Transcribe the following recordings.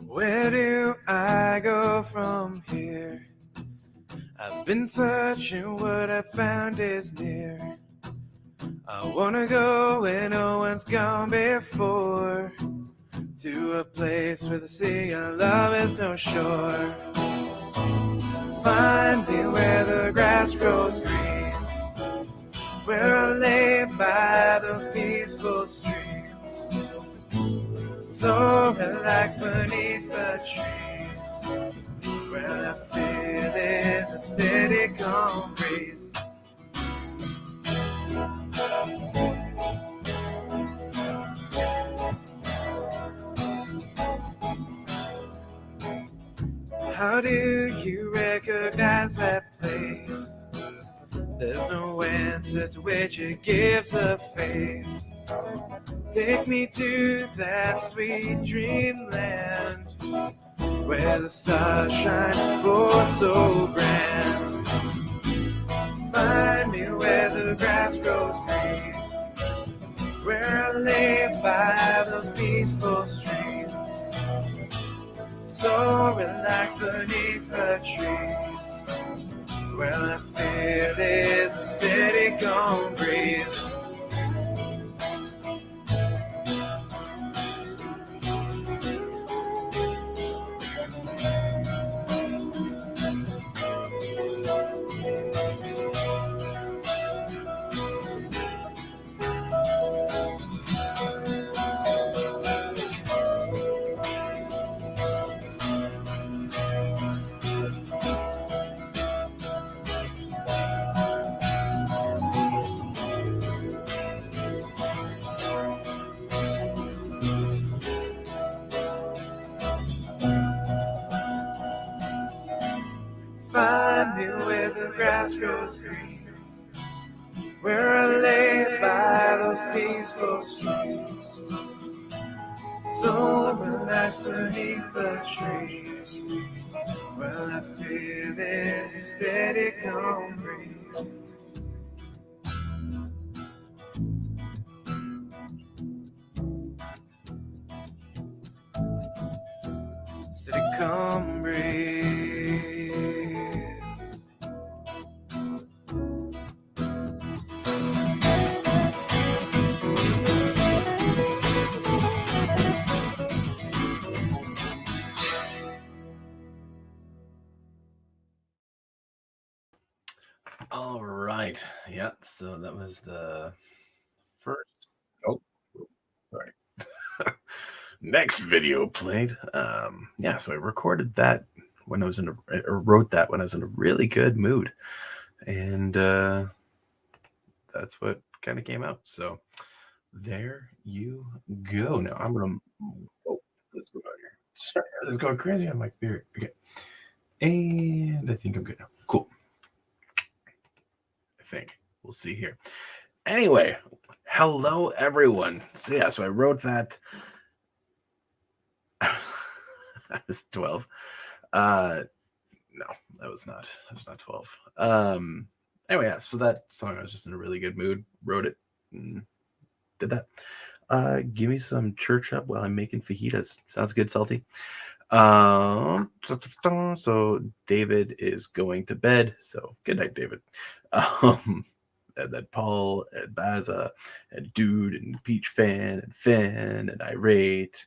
Where do I go from here? I've been searching, what I found is near. I wanna go where no one's gone before, to a place where the sea of love is no shore. Find me where the grass grows green, where I lay by those peaceful streams, so relaxed beneath the trees, where I feel there's a steady calm breeze. How do you recognize that place? There's no answer to which it gives a face. Take me to that sweet dreamland, where the stars shine oh so grand. Find me where the grass grows green, where I lay by those peaceful streams, so relaxed beneath the trees, where I feel there's a steady calm breeze. Find me where the grass grows green, where I lay by those peaceful streams, so relaxed beneath the trees, where I feel there's a steady calm breeze. Steady calm breeze. All right. Yeah, so that was the first. Oh, sorry. Next video played. Yeah, so I recorded that when I was or wrote that when I was in a really good mood. And that's what kind of came out. So there you go. Now I'm gonna let's go out here. Sorry, this is going crazy on my computer. Okay. And I think I'm good now. Cool. I think. We'll see here. Anyway, hello everyone. So yeah, so I wrote that. I was 12. No, that was not 12. Anyway, yeah, so that song, I was just in a really good mood, wrote it, and did that. Give me some church up while I'm making fajitas. Sounds good, Salty. So David is going to bed. So good night, David. And then Paul and Baza and Dude and Peach Fan and Finn and Irate.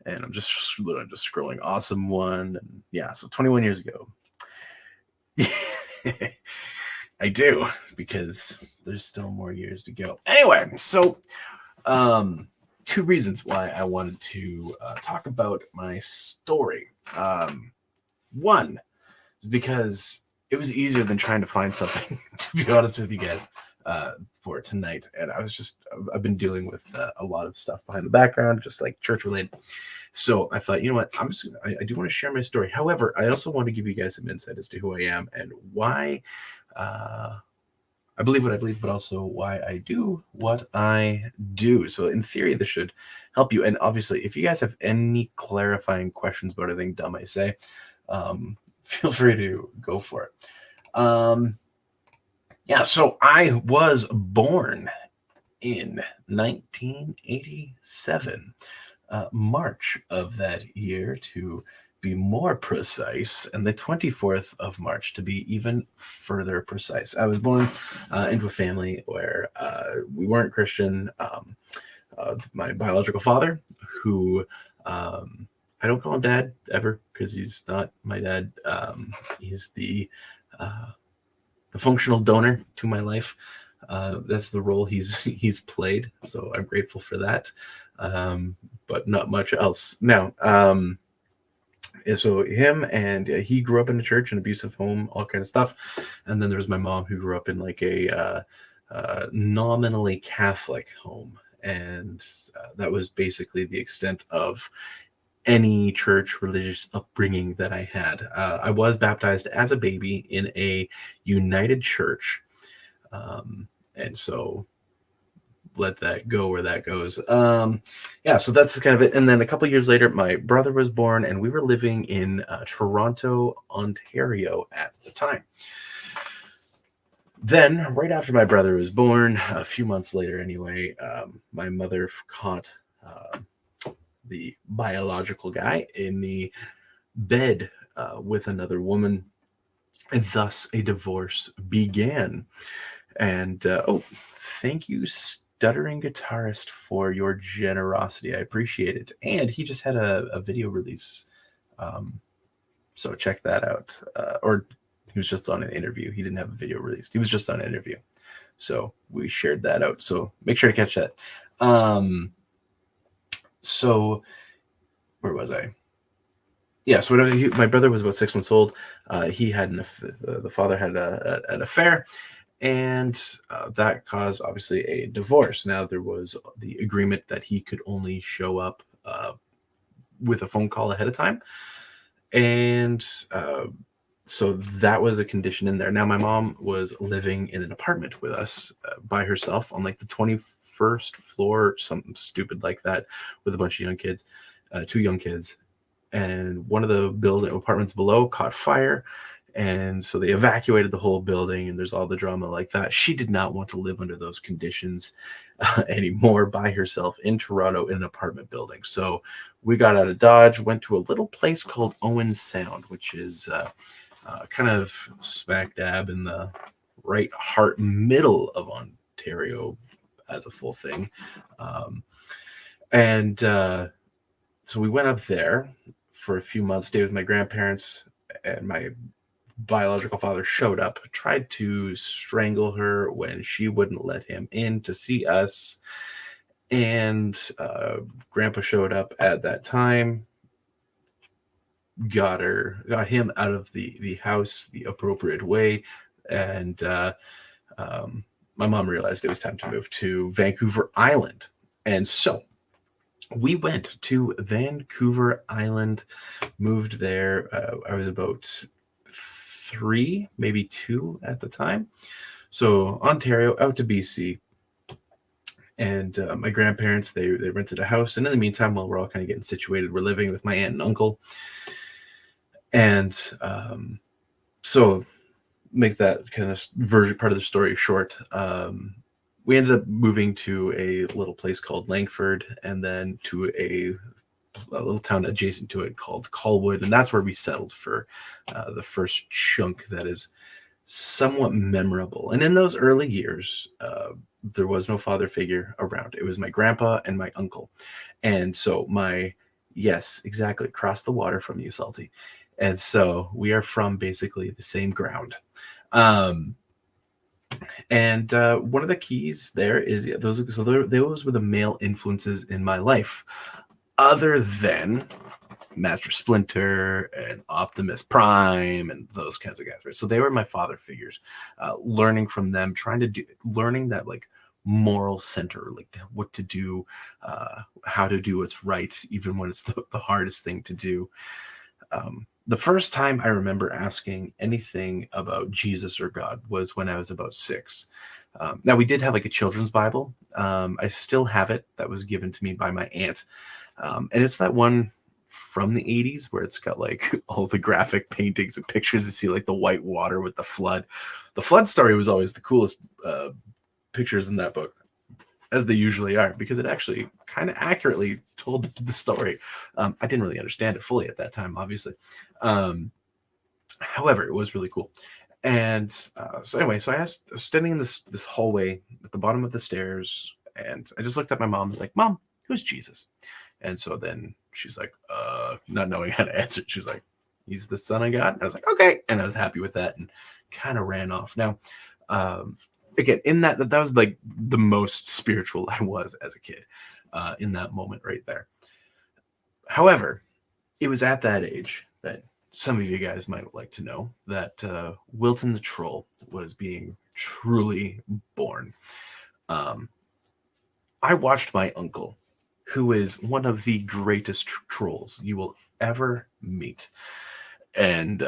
And I'm just scrolling Awesome One. And yeah, so 21 years ago. I do, because there's still more years to go. Anyway, so two reasons why I wanted to talk about my story. One is because it was easier than trying to find something, to be honest with you guys, for tonight. And I've been dealing with a lot of stuff behind the background, just like church related. So I thought, you know what, I do want to share my story. However, I also want to give you guys some insight as to who I am and why I believe what I believe, but also why I do what I do. So in theory, this should help you. And obviously, if you guys have any clarifying questions about anything dumb I say, feel free to go for it. Yeah, so I was born in 1987, March of that year to be more precise, and the 24th of March to be even further precise. I was born into a family where we weren't Christian. My biological father, who I don't call him dad ever because he's not my dad. He's the functional donor to my life. That's the role he's played, so I'm grateful for that. But not much else. Now, so him and he grew up in a church, an abusive home, all kind of stuff. And then there was my mom who grew up in like a nominally Catholic home, and that was basically the extent of any church religious upbringing that I had. I was baptized as a baby in a United Church, and so let that go where that goes. Yeah, so that's kind of it. And then a couple years later, my brother was born, and we were living in Toronto, Ontario at the time. Then, right after my brother was born, a few months later anyway, my mother caught the biological guy in the bed with another woman, and thus a divorce began. And thank you, Stuttering Guitarist, for your generosity. I appreciate it. And he just had a video release, so check that out. Or he was just on an interview. He didn't have a video released. He was just on an interview, so we shared that out. So make sure to catch that. So where was I? Yeah, so my brother was about 6 months old. He had the father had an affair, and that caused obviously a divorce. Now there was the agreement that he could only show up with a phone call ahead of time, and so that was a condition in there. Now my mom was living in an apartment with us by herself on like the 21st floor, something stupid like that, with a bunch of young kids, 2 young kids. And one of the apartments below caught fire, and so they evacuated the whole building, and there's all the drama like that. She did not want to live under those conditions anymore by herself in Toronto in an apartment building. So we got out of Dodge, went to a little place called Owen Sound, which is kind of smack dab in the right heart middle of Ontario as a full thing. And so we went up there for a few months, stayed with my grandparents, and my biological father showed up, tried to strangle her when she wouldn't let him in to see us. And grandpa showed up at that time, got him out of the house the appropriate way. And my mom realized it was time to move to Vancouver Island. And so we went to Vancouver Island, moved there. I was about 3, maybe 2 at the time. So Ontario out to BC. And my grandparents, they rented a house. And in the meantime, while we're all kind of getting situated, we're living with my aunt and uncle. And so make that kind of part of the story short. We ended up moving to a little place called Langford, and then to a little town adjacent to it called Colwood, and that's where we settled for the first chunk that is somewhat memorable. And in those early years, there was no father figure around. It was my grandpa and my uncle. And so yes, exactly, across the water from you, Salty. And so we are from basically the same ground. And one of the keys there is those were the male influences in my life, other than Master Splinter and Optimus Prime and those kinds of guys. Right? So they were my father figures. Learning from them, learning that like moral center, like what to do, how to do what's right, even when it's the hardest thing to do. The first time I remember asking anything about Jesus or God was when I was about 6. Now we did have like a children's Bible. I still have it. That was given to me by my aunt, and it's that one from the 80s where it's got like all the graphic paintings and pictures. You see like the white water with the flood. The flood story was always the coolest pictures in that book, as they usually are, because it actually kind of accurately told the story. I didn't really understand it fully at that time, obviously. However, it was really cool. And so anyway, so I was standing in this hallway at the bottom of the stairs, and I just looked at my mom. I was like, "Mom, who's Jesus?" And so then she's like, not knowing how to answer, she's like, "He's the Son of God." And I was like, "Okay," and I was happy with that, and kind of ran off. Now, um, again, in that was like the most spiritual I was as a kid, in that moment right there. However, it was at that age that some of you guys might like to know that Wilton the Troll was being truly born. Um, I watched my uncle, who is one of the greatest trolls you will ever meet. And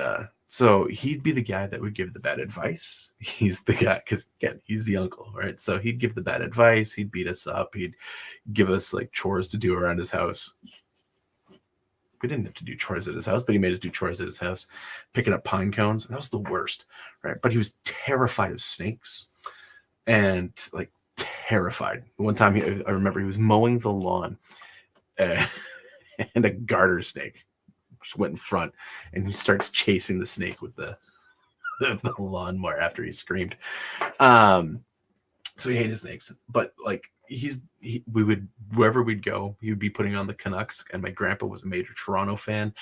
so he'd be the guy that would give the bad advice. He's the guy, because again, he's the uncle, right? So he'd give the bad advice. He'd beat us up. He'd give us like chores to do around his house. We didn't have to do chores at his house, but he made us do chores at his house, picking up pine cones. That was the worst, right? But he was terrified of snakes, and like terrified. One time, I remember he was mowing the lawn, uh, and a garter snake just went in front, and he starts chasing the snake with the lawnmower after he screamed. So he hated snakes, but like we would, wherever we'd go, he would be putting on the Canucks, and my grandpa was a major Toronto fan,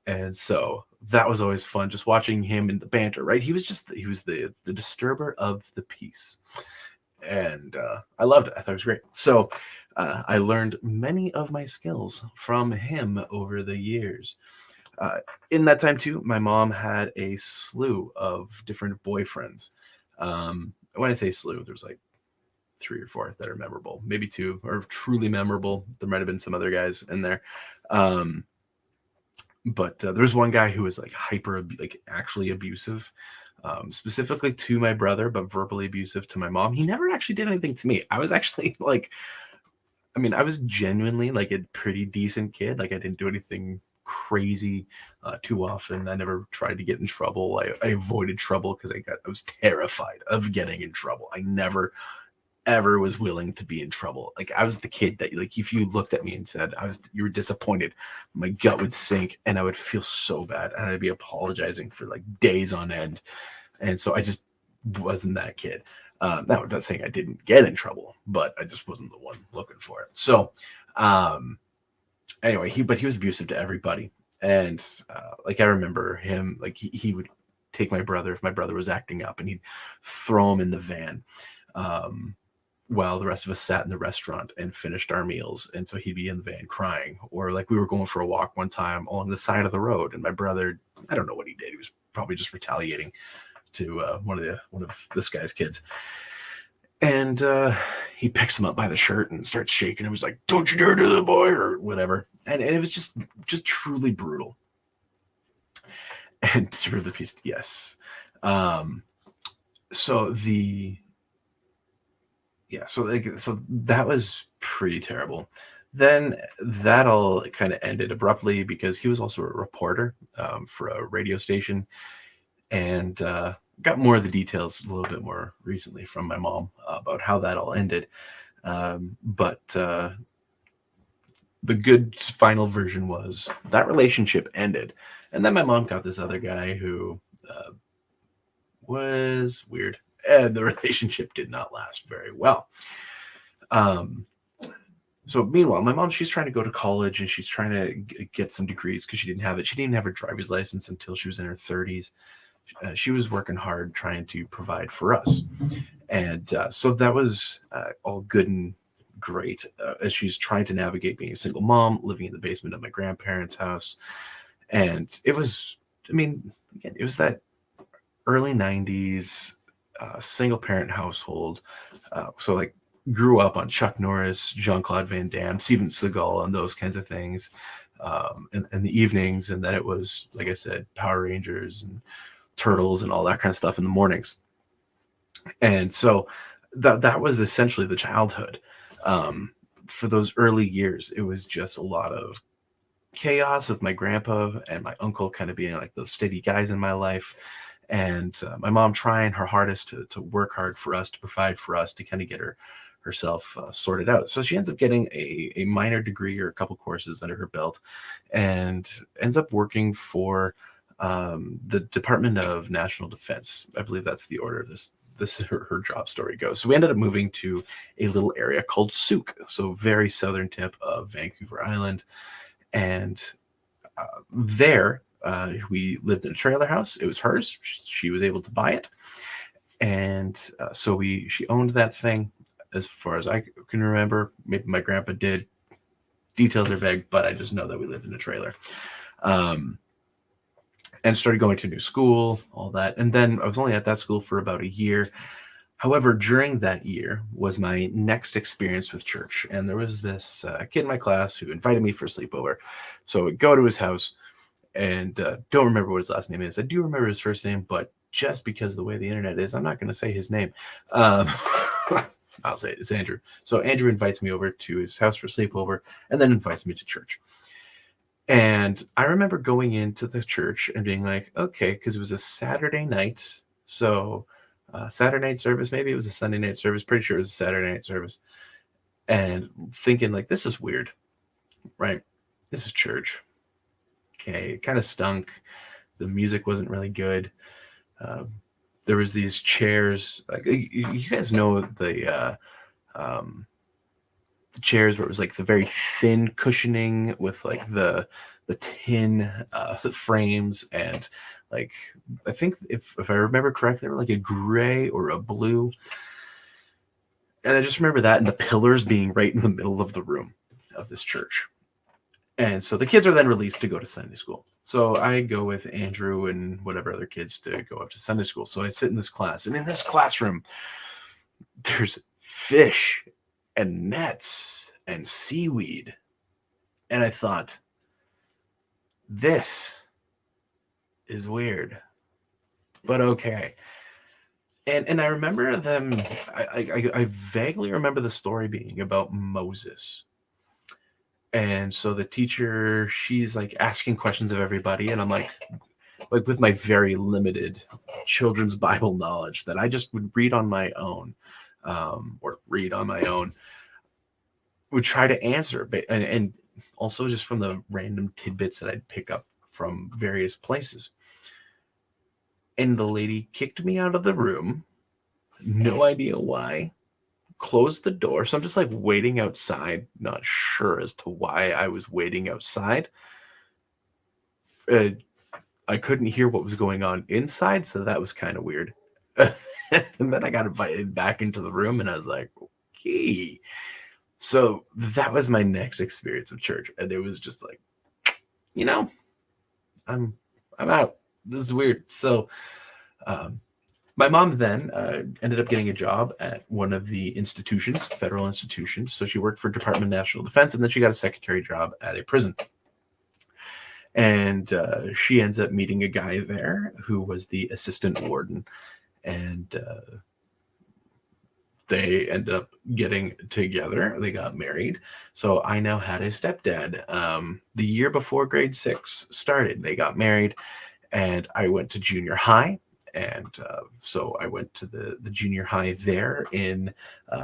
and so that was always fun, just watching him in the banter. Right, he was the disturber of the peace, and I loved it. I thought it was great. So I learned many of my skills from him over the years. In that time too, my mom had a slew of different boyfriends. When I say slew, there's like 3 or 4 that are memorable, maybe 2 are truly memorable. There might have been some other guys in there. But there's one guy who was like like actually abusive, specifically to my brother, but verbally abusive to my mom. He never actually did anything to me. I was actually like, I mean, I was genuinely like a pretty decent kid. Like I didn't do anything crazy too often. I never tried to get in trouble. I avoided trouble because I was terrified of getting in trouble. I never ever was willing to be in trouble. Like I was the kid that like if you looked at me and said you were disappointed, my gut would sink and I would feel so bad and I'd be apologizing for like days on end. And so I just wasn't that kid. Now, not saying I didn't get in trouble, but I just wasn't the one looking for it. So anyway, he was abusive to everybody. And like I remember him, like he would take my brother if my brother was acting up, and he'd throw him in the van. While the rest of us sat in the restaurant and finished our meals. And so he'd be in the van crying. Or like we were going for a walk one time along the side of the road, and my brother, I don't know what he did. He was probably just retaliating to one of this guy's kids. And he picks him up by the shirt and starts shaking him. He's like, "Don't you dare do the boy," or whatever. And it was just truly brutal. And to the piece, yes. So that was pretty terrible. Then that all kind of ended abruptly because he was also a reporter for a radio station, and got more of the details a little bit more recently from my mom about how that all ended. But the good final version was that relationship ended, and then my mom got this other guy who was weird, and the relationship did not last very well. So meanwhile, my mom, she's trying to go to college, and she's trying to get some degrees because she didn't have it. She didn't even have her driver's license until she was in her 30s. She was working hard trying to provide for us. And so that was all good and great as she's trying to navigate being a single mom, living in the basement of my grandparents' house. And it was, I mean, again, it was that early 90s single parent household. So like grew up on Chuck Norris, Jean-Claude Van Damme, Steven Seagal, and those kinds of things. in the evenings, and then it was, like I said, Power Rangers and Turtles and all that kind of stuff in the mornings. And so that was essentially the childhood. Um, for those early years, it was just a lot of chaos with my grandpa and my uncle kind of being like those steady guys in my life, and my mom trying her hardest to work hard for us, to provide for us, to kind of get herself sorted out. So she ends up getting a minor degree or a couple courses under her belt, and ends up working for the Department of National Defense. I believe that's the order of this her job story goes. So we ended up moving to a little area called Souk, so very southern tip of Vancouver Island. And there we lived in a trailer house. It was hers. She was able to buy it. And so she owned that thing as far as I can remember. Maybe my grandpa did. Details are vague, but I just know that we lived in a trailer. And started going to new school, all that. And then I was only at that school for about a year. However, during that year was my next experience with church. And there was this kid in my class who invited me for a sleepover. So I would go to his house, and don't remember what his last name is. I do remember his first name, but just because of the way the internet is, I'm not going to say his name. I'll say it's Andrew. So Andrew invites me over to his house for sleepover, and then invites me to church. And I remember going into the church and being like, okay, because it was a Saturday night. So Saturday night service, maybe it was a Sunday night service. Pretty sure it was a Saturday night service. And thinking like, this is weird, right? This is church. Okay, it kind of stunk. The music wasn't really good. There was these chairs. Like, you guys know the chairs where it was like the very thin cushioning with like the tin frames, and like I think if I remember correctly, they were like a gray or a blue. And I just remember that, and the pillars being right in the middle of the room of this church. And so the kids are then released to go to Sunday school. So I go with Andrew and whatever other kids to go up to Sunday school. So I sit in this class, and in this classroom, there's fish and nets and seaweed. And I thought, this is weird, but okay. And I remember them, I vaguely remember the story being about Moses. And so the teacher, she's like asking questions of everybody. And I'm like with my very limited children's Bible knowledge that I just would read on my own, would try to answer. And also just from the random tidbits that I'd pick up from various places. And the lady kicked me out of the room. No idea why. Closed the door. So I'm just like waiting outside, not sure as to why I was waiting outside. I couldn't hear what was going on inside, so that was kind of weird. And then I got invited back into the room, and I was like, okay. So that was my next experience of church. And it was just like, I'm out. This is weird. So my mom then ended up getting a job at one of the institutions, federal institutions. So she worked for Department of National Defense, and then she got a secretary job at a prison. And she ends up meeting a guy there who was the assistant warden. And they ended up getting together. They got married. So I now had a stepdad. The year before grade 6 started, they got married, and I went to junior high. And so I went to the junior high there in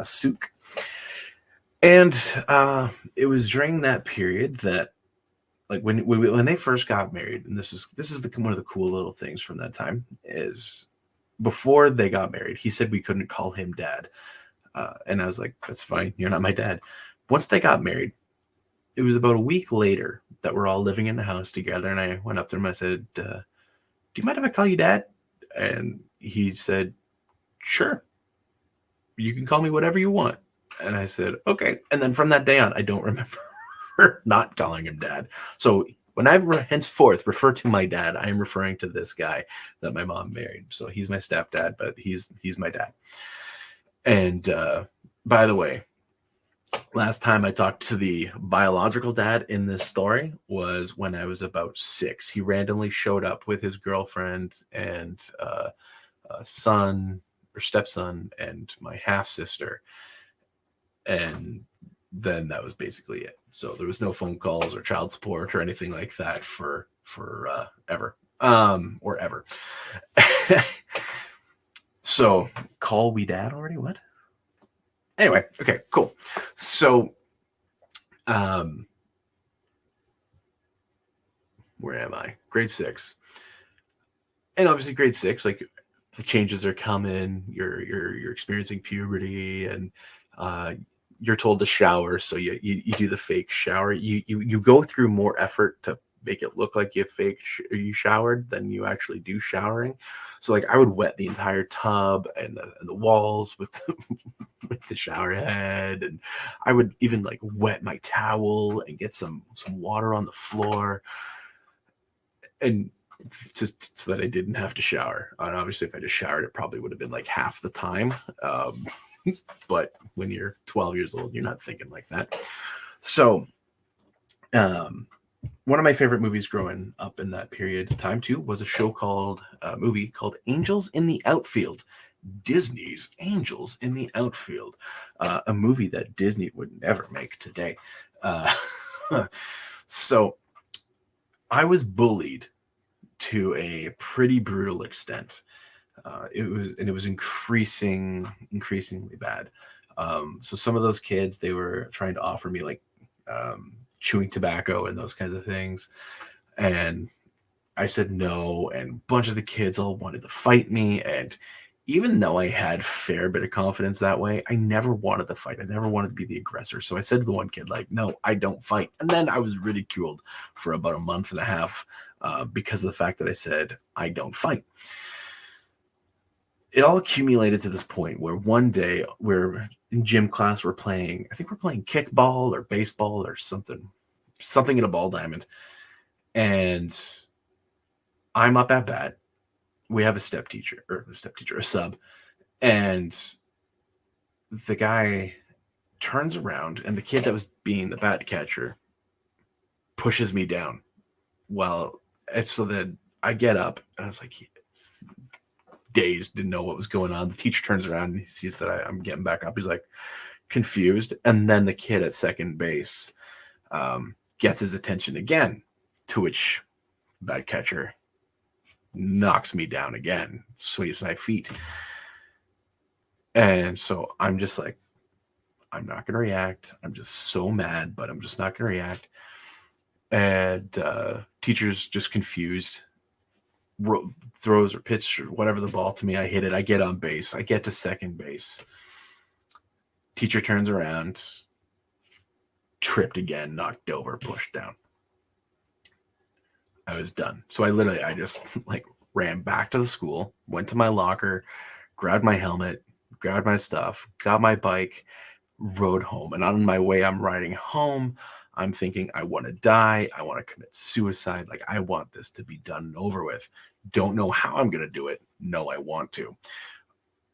Souk. And it was during that period that, like, when they first got married, and this is one of the cool little things from that time, is before they got married, he said we couldn't call him dad. And I was like, that's fine. You're not my dad. Once they got married, it was about a week later that we're all living in the house together. And I went up to him. I said, do you mind if I call you dad? And he said, sure, you can call me whatever you want. And I said, okay. And then from that day on, I don't remember not calling him dad. So when I henceforth refer to my dad, I am referring to this guy that my mom married. So he's my stepdad, but he's my dad. And by the way, Last time I talked to the biological dad in this story was when I was about 6. He randomly showed up with his girlfriend and a son or stepson and my half sister, and then that was basically it. So there was no phone calls or child support or anything like that for ever or ever. So call we dad already? What? Anyway, okay, cool. So where am I? Grade 6. And obviously grade 6, like the changes are coming, you're experiencing puberty, and uh you're told to shower, so you do the fake shower. You go through more effort to make it look like you showered than you actually do showering. So like I would wet the entire tub and the walls with with the shower head, and I would even like wet my towel and get some water on the floor, and just so that I didn't have to shower. And obviously, if I just showered, it probably would have been like half the time. Um, but when you're 12 years old, you're not thinking like that. So, um, one of my favorite movies growing up in that period of time too was a movie called Angels in the Outfield. Disney's Angels in the Outfield, a movie that Disney would never make today. Uh, so I was bullied to a pretty brutal extent. It was increasingly bad. So some of those kids, they were trying to offer me like chewing tobacco and those kinds of things, and I said no. And a bunch of the kids all wanted to fight me, and even though I had fair bit of confidence that way, I never wanted to fight. I never wanted to be the aggressor. So I said to the one kid, like, no, I don't fight. And then I was ridiculed for about a month and a half because of the fact that I said, I don't fight. It all accumulated to this point where one day we're in gym class, I think we're playing kickball or baseball or something in a ball diamond. And I'm up at bat. We have a a sub, and the guy turns around, and the kid that was being the bat catcher pushes me down. Well, it's so that I get up, and I was like dazed, didn't know what was going on. The teacher turns around and he sees that I'm getting back up. He's like confused, and then the kid at second base gets his attention again, to which bat catcher knocks me down again, sweeps my feet. And so I'm just like, I'm not going to react. I'm just so mad, but I'm just not going to react. And teacher's just confused, throws or pitch or whatever the ball to me. I hit it. I get on base. I get to second base. Teacher turns around, tripped again, knocked over, pushed down. I was done. So I just like ran back to the school, went to my locker, grabbed my helmet, grabbed my stuff, got my bike, rode home. And on my way, I'm riding home. I'm thinking, I want to die. I want to commit suicide. Like, I want this to be done and over with. Don't know how I'm going to do it. No, I want to.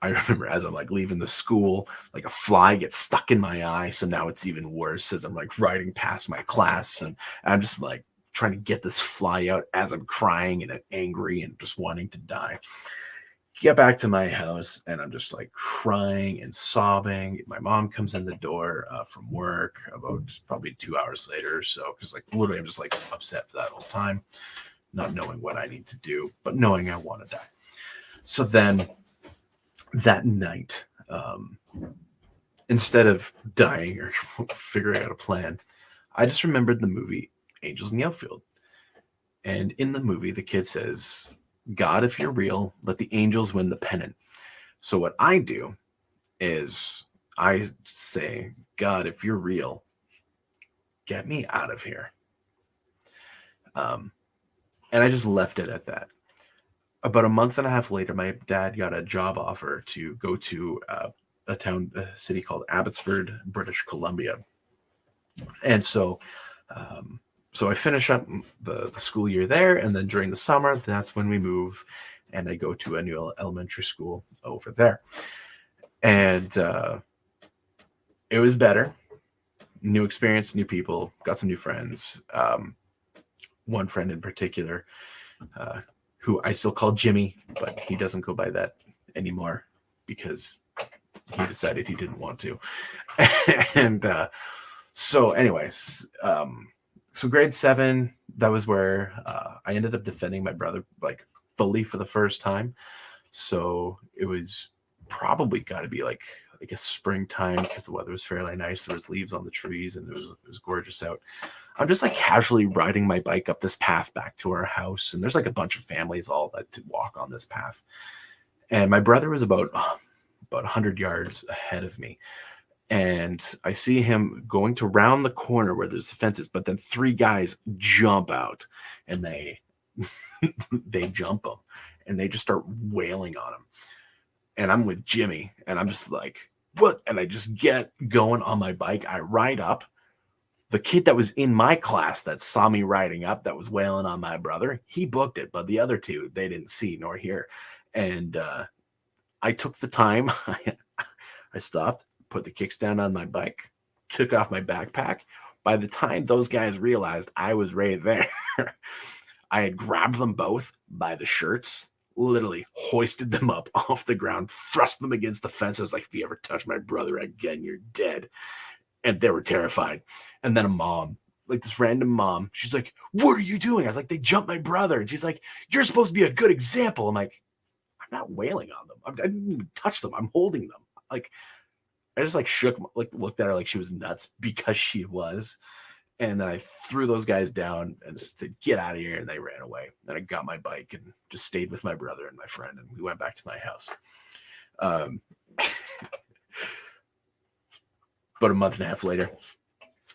I remember as I'm like leaving the school, like a fly gets stuck in my eye. So now it's even worse as I'm like riding past my class. And I'm just like trying to get this fly out as I'm crying and angry and just wanting to die. Get back to my house, and I'm just like crying and sobbing. My mom comes in the door from work about probably 2 hours later or so, because like literally I'm just like upset for that whole time, not knowing what I need to do, but knowing I want to die. So then that night, instead of dying or figuring out a plan, I just remembered the movie Angels in the Outfield. And in the movie, the kid says, God, if you're real, let the angels win the pennant. So what I do is I say, God, if you're real, get me out of here. And I just left it at that. About a month and a half later, my dad got a job offer to go to a city called Abbotsford, British Columbia. And so I finish up the school year there, and then during the summer, that's when we move, and I go to a new elementary school over there. And it was better. new experience, new people, got some new friends. One friend in particular, who I still call Jimmy, but he doesn't go by that anymore because he decided he didn't want to. And so, anyways, so grade 7, that was where I ended up defending my brother like fully for the first time. So it was probably got to be like a springtime because the weather was fairly nice. There was leaves on the trees and it was gorgeous out. I'm just like casually riding my bike up this path back to our house, and there's like a bunch of families all that to walk on this path. And my brother was about 100 yards ahead of me, and I see him going to round the corner where there's the fences, but then 3 guys jump out, and they they jump him, and they just start wailing on him. And I'm with Jimmy, and I'm just like, what? And I just get going on my bike. I ride up. The kid that was in my class that saw me riding up, that was wailing on my brother, he booked it, but the other 2, they didn't see nor hear. And I took the time. I stopped, put the kickstand on my bike, took off my backpack. By the time those guys realized I was right there, I had grabbed them both by the shirts, literally hoisted them up off the ground, thrust them against the fence. I was like, if you ever touch my brother again, you're dead. And they were terrified. And then a mom, like this random mom, she's like, what are you doing? I was like, they jumped my brother. And she's like, you're supposed to be a good example. I'm like, I'm not wailing on them. I didn't even touch them. I'm holding them. Like, I just like shook, like looked at her like she was nuts because she was. And then I threw those guys down and said, get out of here. And they ran away. Then I got my bike and just stayed with my brother and my friend. And we went back to my house. About a month and a half later,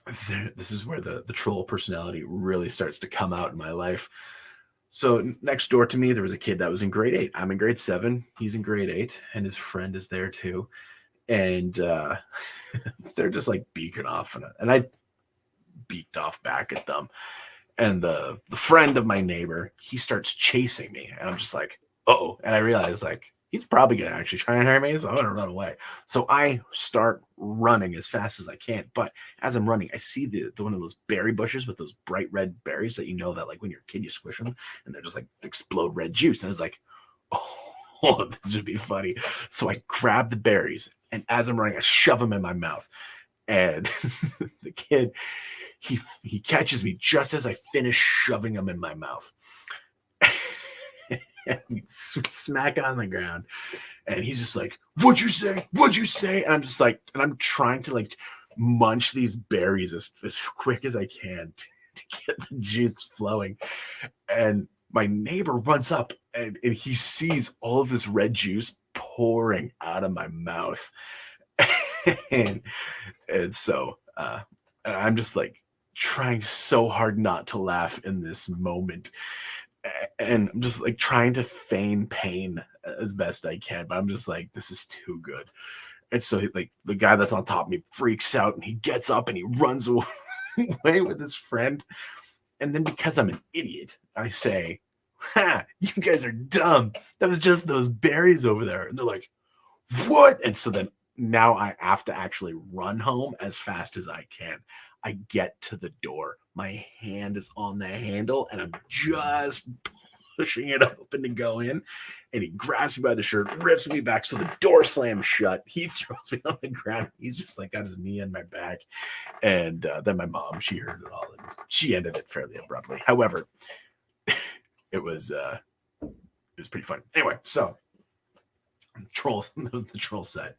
this is where the troll personality really starts to come out in my life. So next door to me, there was a kid that was in grade 8. I'm in grade 7. He's in grade 8, and his friend is there too. And they're just like beaking off, and I beaked off back at them. And the friend of my neighbor, he starts chasing me, and I'm just like, uh-oh. And I realize like he's probably gonna actually try and hurt me, so I'm gonna run away. So I start running as fast as I can. But as I'm running, I see the one of those berry bushes with those bright red berries that you know that like when you're a kid you squish them and they're just like explode red juice. And I was like, oh, this would be funny. So I grab the berries, and as I'm running, I shove them in my mouth. And the kid, he catches me just as I finish shoving them in my mouth. And smack on the ground, and he's just like, what'd you say, and I'm just like, and I'm trying to like munch these berries as quick as I can to get the juice flowing. And my neighbor runs up, and he sees all of this red juice pouring out of my mouth. and so I'm just like trying so hard not to laugh in this moment, and I'm just like trying to feign pain as best I can, but I'm just like, this is too good. And so like the guy that's on top of me freaks out, and he gets up and he runs away with his friend. And then because I'm an idiot, I say, ha, you guys are dumb. That was just those berries over there. And they're like, what? And so then now I have to actually run home as fast as I can. I get to the door. My hand is on the handle, and I'm just pushing it open to go in. And he grabs me by the shirt, rips me back, so the door slams shut. He throws me on the ground. He's just like got his knee in my back. And then my mom, she heard it all, and she ended it fairly abruptly. However, it was pretty fun. Anyway, so trolls. That was the troll side.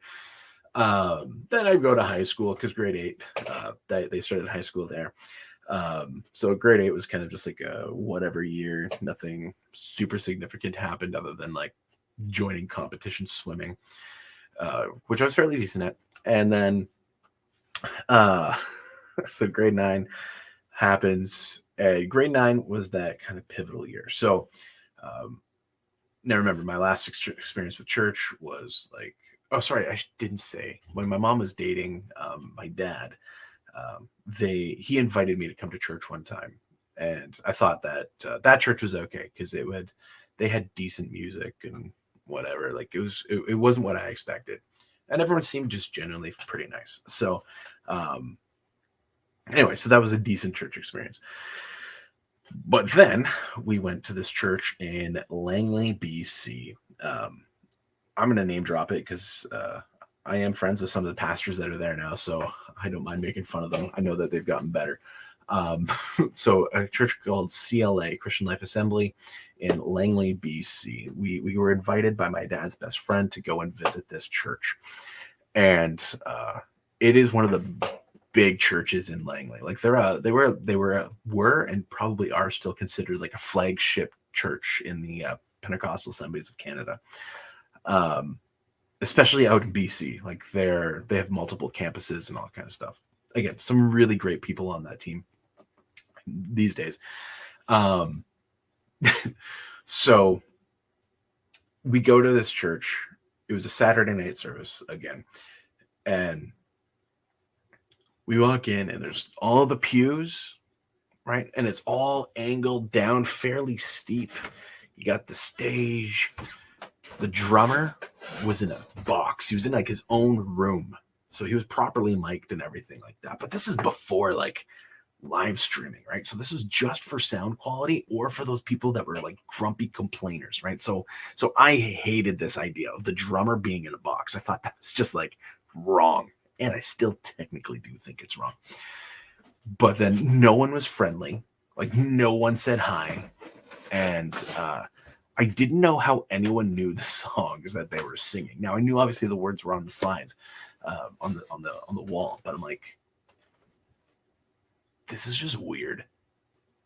Then I go to high school because grade 8, they started high school there. So grade 8 was kind of just like a whatever year. Nothing super significant happened other than like joining competition swimming, which I was fairly decent at. And then, so grade 9 happens. Grade 9 was that kind of pivotal year. So, now remember, my last experience with church was like, oh, sorry, I didn't say. When my mom was dating my dad, he invited me to come to church one time, and I thought that that church was okay because they had decent music and whatever. Like it wasn't what I expected, and everyone seemed just genuinely pretty nice. So Anyway, so that was a decent church experience. But then we went to this church in Langley, BC. I'm going to name drop it because I am friends with some of the pastors that are there now, so I don't mind making fun of them. I know that they've gotten better. Um, so a church called CLA, Christian Life Assembly, in Langley, BC. We were invited by my dad's best friend to go and visit this church, and it is one of the big churches in Langley. Like they were and probably are still considered like a flagship church in the Pentecostal Assemblies of Canada. Especially out in BC, like they have multiple campuses and all kind of stuff. Again, some really great people on that team these days. So we go to this church. It was a Saturday night service again, and we walk in, and there's all the pews, right? And it's all angled down fairly steep. You got the stage. The drummer was in a box. He was in like his own room. So he was properly mic'd and everything like that. But this is before like live streaming, right? So this was just for sound quality or for those people that were like grumpy complainers, right? So I hated this idea of the drummer being in a box. I thought that was just like wrong. And I still technically do think it's wrong. But then no one was friendly. Like no one said hi. And I didn't know how anyone knew the songs that they were singing. Now I knew obviously the words were on the slides, on the wall, but I'm like, this is just weird.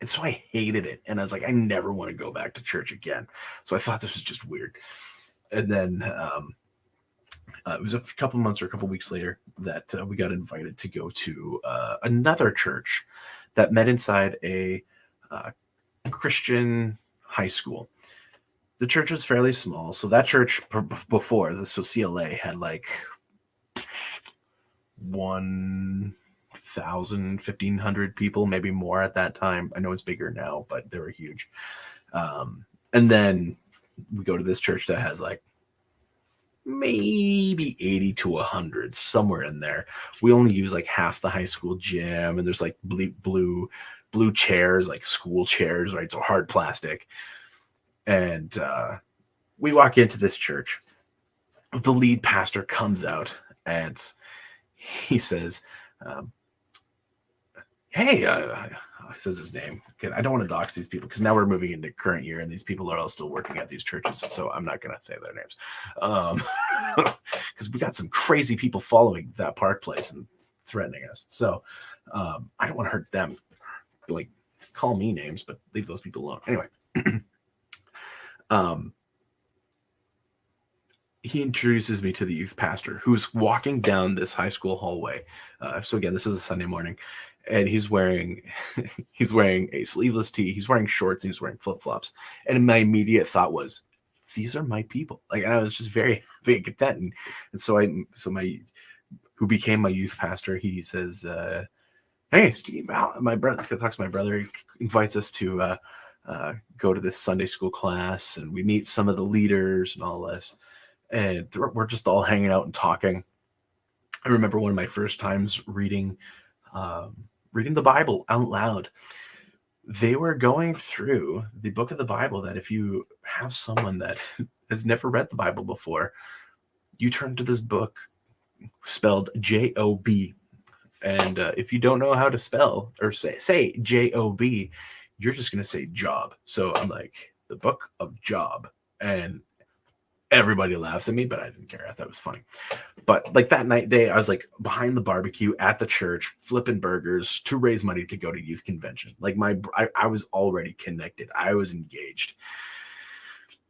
And so I hated it. And I was like, I never want to go back to church again. So I thought this was just weird. And then it was a couple months or a couple weeks later that we got invited to go to another church that met inside a Christian high school. The church was fairly small. So that church before this, so CLA had like 1,000, 1,500 people, maybe more at that time. I know it's bigger now, but they were huge. And then we go to this church that has like maybe 80 to 100, somewhere in there. We only use like half the high school gym, and there's like blue chairs, like school chairs, right? So hard plastic. And we walk into this church. The lead pastor comes out and he says, hey, he says his name. I don't want to dox these people because now we're moving into current year and these people are all still working at these churches. So I'm not going to say their names because we got some crazy people following that Park Place and threatening us. So I don't want to hurt them. Like, call me names, but leave those people alone. Anyway. He introduces me to the youth pastor who's walking down this high school hallway. So again, this is a Sunday morning, and he's wearing a sleeveless tee. He's wearing shorts and he's wearing flip flops. And my immediate thought was, these are my people. Like, and I was just very happy and content. And so who became my youth pastor, he says, hey, Steve, my brother talks to my brother. He invites us to go to this Sunday school class, and we meet some of the leaders and all this. And we're just all hanging out and talking. I remember one of my first times reading the Bible out loud. They were going through the book of the Bible that if you have someone that has never read the Bible before, you turn to this book spelled J-O-B. And if you don't know how to spell or say J-O-B, you're just going to say job. So I'm like, the book of Job. And everybody laughs at me, but I didn't care. I thought it was funny. But like that day, I was like behind the barbecue at the church, flipping burgers to raise money to go to youth convention. Like I was already connected. I was engaged.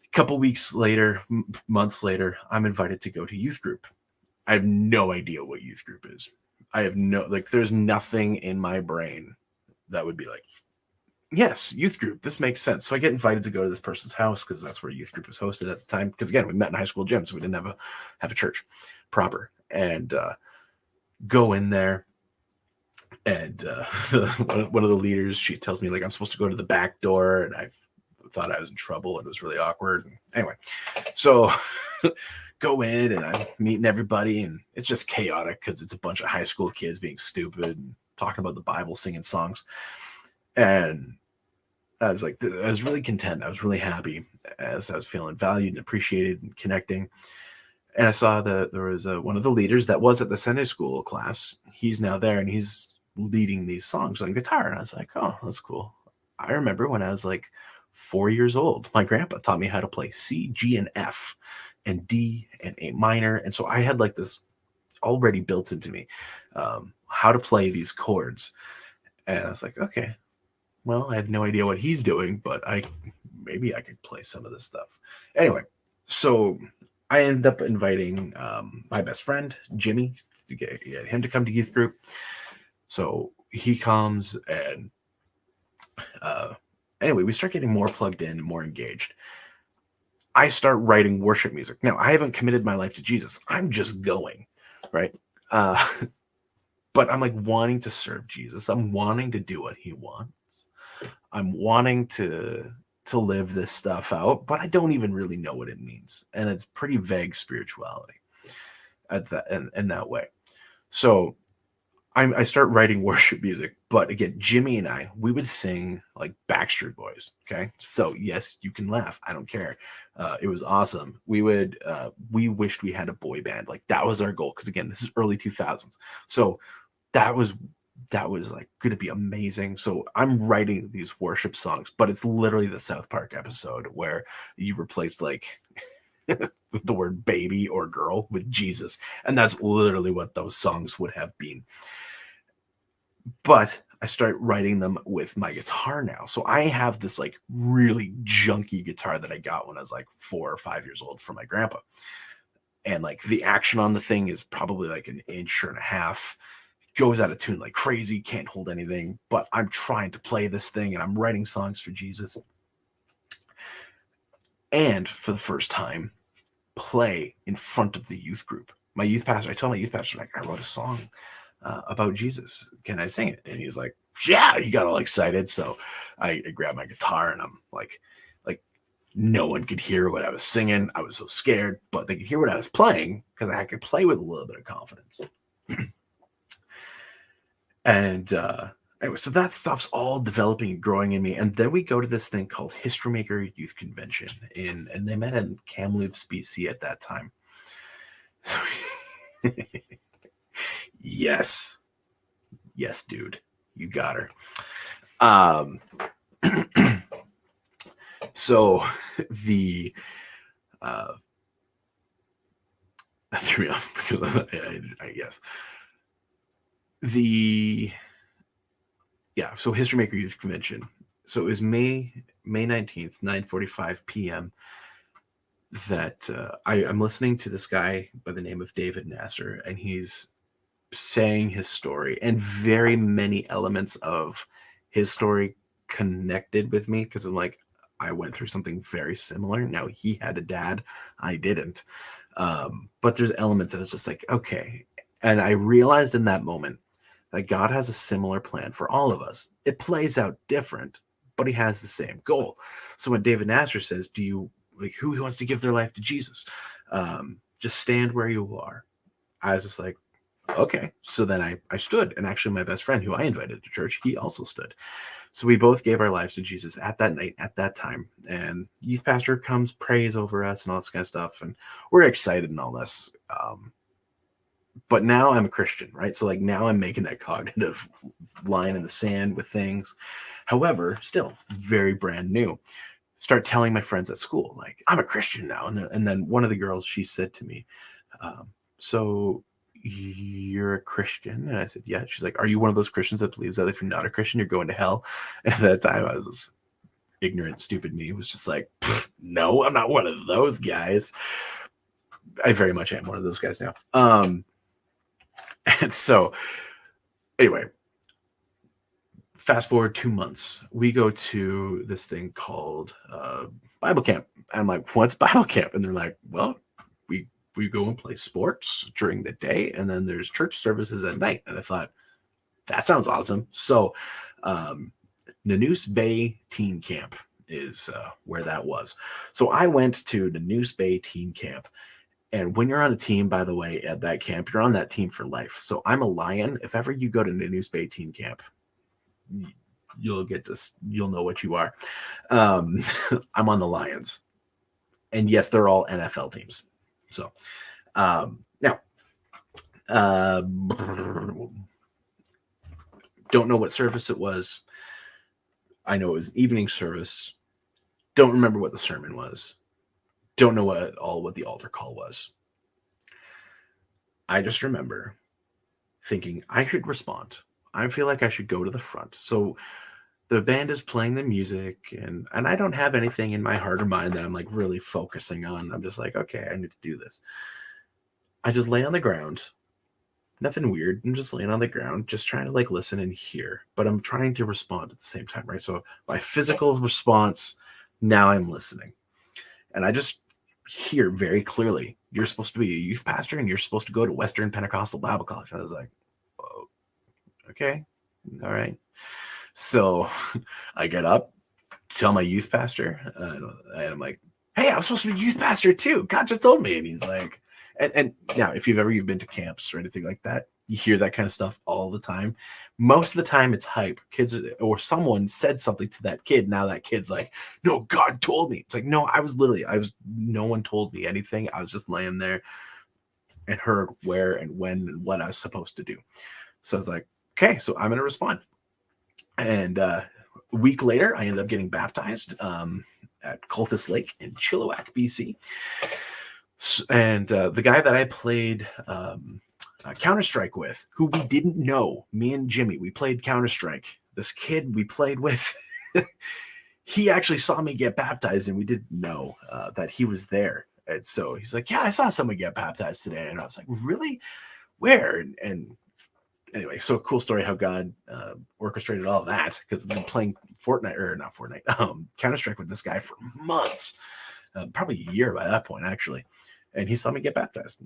A couple weeks later, months later, I'm invited to go to youth group. I have no idea what youth group is. There's nothing in my brain that would be like, yes, youth group. This makes sense. So I get invited to go to this person's house because that's where youth group was hosted at the time. Because again, we met in high school gym, so we didn't have a church proper. And go in there, and one of the leaders, she tells me like I'm supposed to go to the back door, and I thought I was in trouble, and it was really awkward. Anyway, so go in, and I'm meeting everybody, and it's just chaotic because it's a bunch of high school kids being stupid. And talking about the Bible, singing songs. And I was like, I was really content. I was really happy as I was feeling valued and appreciated and connecting. And I saw that there was one of the leaders that was at the Sunday school class. He's now there and he's leading these songs on guitar. And I was like, oh, that's cool. I remember when I was like 4 years old, my grandpa taught me how to play C, G, and F, and D, and A minor. And so I had like this already built into me, how to play these chords. And I was like, okay, well, I have no idea what he's doing, but maybe I could play some of this stuff. Anyway, so I ended up inviting my best friend, Jimmy, to get him to come to youth group. So he comes and anyway, we start getting more plugged in and more engaged. I start writing worship music. Now, I haven't committed my life to Jesus. I'm just going, right? But I'm like wanting to serve Jesus. I'm wanting to do what he wants. I'm wanting to live this stuff out, but I don't even really know what it means. And it's pretty vague spirituality at that in that way. So I start writing worship music, but again, Jimmy and we would sing like Backstreet Boys. Okay. So yes, you can laugh. I don't care. It was awesome. We wished we had a boy band. Like that was our goal. Cause again, this is early 2000s. So that was like going to be amazing. So I'm writing these worship songs, but it's literally the South Park episode where you replaced like the word baby or girl with Jesus. And that's literally what those songs would have been. But I start writing them with my guitar now. So I have this like really junky guitar that I got when I was like 4 or 5 years old from my grandpa. And like the action on the thing is probably like an inch and a half. Goes out of tune like crazy, can't hold anything, but I'm trying to play this thing and I'm writing songs for Jesus. And for the first time, play in front of the youth group. My youth pastor, I told my youth pastor, like, I wrote a song about Jesus. Can I sing it? And he's like, yeah, he got all excited. So I grabbed my guitar and I'm like no one could hear what I was singing. I was so scared, but they could hear what I was playing because I could play with a little bit of confidence. And anyway, so that stuff's all developing and growing in me. And then we go to this thing called History Maker Youth Convention, and they met in Kamloops, BC at that time. So yes, dude, you got her. So the that threw me off because I guess. So History Maker Youth Convention. So it was May 19th, 9:45 p.m. that I'm listening to this guy by the name of David Nasser, and he's saying his story, and very many elements of his story connected with me because I'm like, I went through something very similar. Now he had a dad, I didn't. But there's elements that it's just like, okay. And I realized in that moment that God has a similar plan for all of us. It plays out different, but he has the same goal. So when David Nasser says, do you like who wants to give their life to Jesus? Just stand where you are. I was just like, okay. So then I stood, and actually my best friend who I invited to church, he also stood. So we both gave our lives to Jesus at that night, at that time. And youth pastor comes, prays over us and all this kind of stuff. And we're excited and all this. But now I'm a Christian, right? So like now I'm making that cognitive line in the sand with things. However, still very brand new. Start telling my friends at school, like, I'm a Christian now. And then one of the girls, she said to me, so you're a Christian? And I said, yeah. She's like, are you one of those Christians that believes that if you're not a Christian, you're going to hell? And at that time, I was this ignorant, stupid me. It was just like, no, I'm not one of those guys. I very much am one of those guys now. And so anyway, fast forward 2 months, we go to this thing called Bible camp. And I'm like, what's Bible camp? And they're like, well, we go and play sports during the day, and then there's church services at night. And I thought, that sounds awesome. So Nanoose Bay Teen Camp is where that was. So I went to Nanoose Bay Teen Camp, And when you're on a team, by the way, at that camp, you're on that team for life. So I'm a Lion. If ever you go to News Bay team camp, you'll know what you are. I'm on the Lions. And yes, they're all NFL teams. So now, don't know what service it was. I know it was an evening service. Don't remember what the sermon was. Don't know what the altar call was. I just remember thinking I should respond. I feel like I should go to the front. So the band is playing the music, and I don't have anything in my heart or mind that I'm like really focusing on. I'm just like, okay, I need to do this. I just lay on the ground. Nothing weird. I'm just laying on the ground, just trying to like listen and hear, but I'm trying to respond at the same time, right? So my physical response, now I'm listening. And I just hear very clearly, you're supposed to be a youth pastor and you're supposed to go to Western Pentecostal Bible College. I was like, oh, okay, all right. So I get up, tell my youth pastor, and I'm like, hey, I was supposed to be a youth pastor too. God just told me. And he's like, and now if you've been to camps or anything like that, you hear that kind of stuff all the time. Most of the time it's hype. Kids or someone said something to that kid. Now that kid's like, no, God told me. It's like, no, no one told me anything. I was just laying there and heard where and when and what I was supposed to do. So I was like, okay, so I'm going to respond. And a week later, I ended up getting baptized at Cultus Lake in Chilliwack, BC. And the guy that I played Counter-Strike with, who we didn't know, me and Jimmy, we played Counter-Strike. This kid we played with, he actually saw me get baptized, and we didn't know that he was there. And so he's like, yeah, I saw someone get baptized today. And I was like, really? Where? And anyway, so cool story how God orchestrated all of that, because I've been playing Counter-Strike with this guy for months, probably a year by that point, actually. And he saw me get baptized.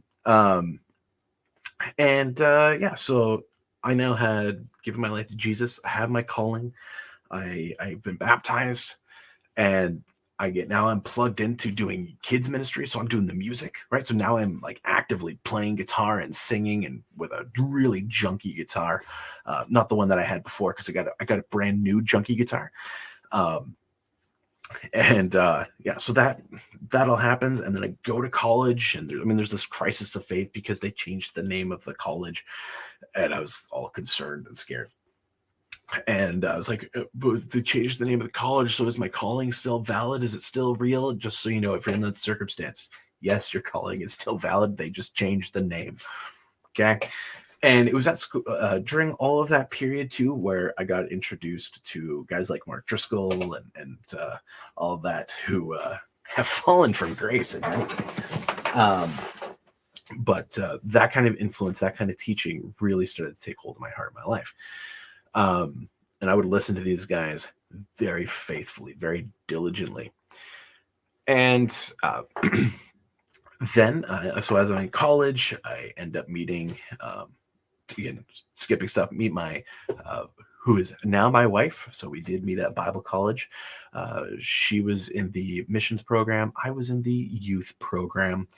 So I now had given my life to Jesus. I have my calling. I've been baptized, and I'm plugged into doing kids ministry. So I'm doing the music, right? So now I'm like actively playing guitar and singing, and with a really junky guitar, not the one that I had before, because I got a brand new junky guitar. So that all happens, and then I go to college, and there's this crisis of faith because they changed the name of the college, and I was all concerned and scared. And I was like, but they changed the name of the college, so is my calling still valid? Is it still real? Just so you know, if you're in that circumstance, yes, your calling is still valid. They just changed the name. Okay. And it was at school during all of that period too, where I got introduced to guys like Mark Driscoll and all of that, who have fallen from grace in many ways. But that kind of influence, that kind of teaching really started to take hold of my heart and my life. And I would listen to these guys very faithfully, very diligently. And then, so as I'm in college, I end up meeting, again, skipping stuff, meet my, who is now my wife. So we did meet at Bible college. She was in the missions program. I was in the youth program,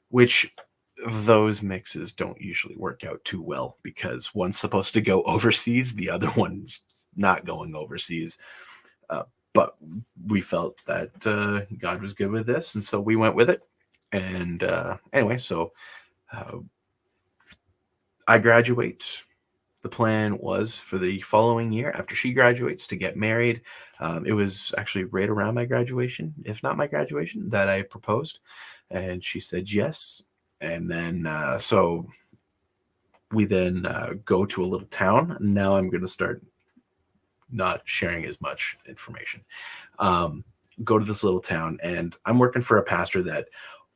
which those mixes don't usually work out too well, because one's supposed to go overseas, the other one's not going overseas. But we felt that God was good with this, and so we went with it. And anyway, so I graduate. The plan was for the following year, after she graduates, to get married. It was actually right around my graduation, if not my graduation, that I proposed, and she said yes. And then, so we then go to a little town. Now I'm going to start not sharing as much information. Go to this little town, and I'm working for a pastor that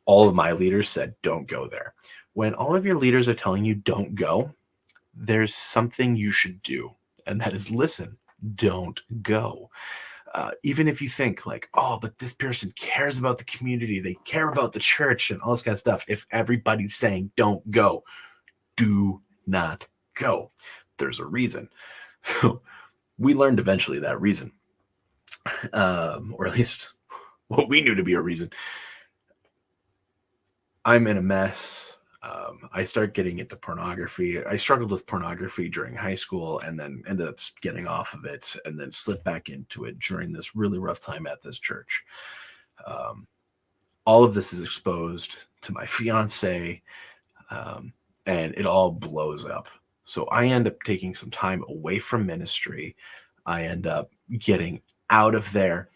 all of my leaders said, don't go there. When all of your leaders are telling you don't go, there's something you should do. And that is listen, don't go. Even if you think like, oh, but this person cares about the community, they care about the church and all this kind of stuff. If everybody's saying don't go, do not go. There's a reason. So we learned eventually that reason, or at least what we knew to be a reason. I'm in a mess. I start getting into pornography. I struggled with pornography during high school and then ended up getting off of it and then slipped back into it during this really rough time at this church. Um, all of this is exposed to my fiance, um, and it all blows up. So I end up taking some time away from ministry. I end up getting out of there,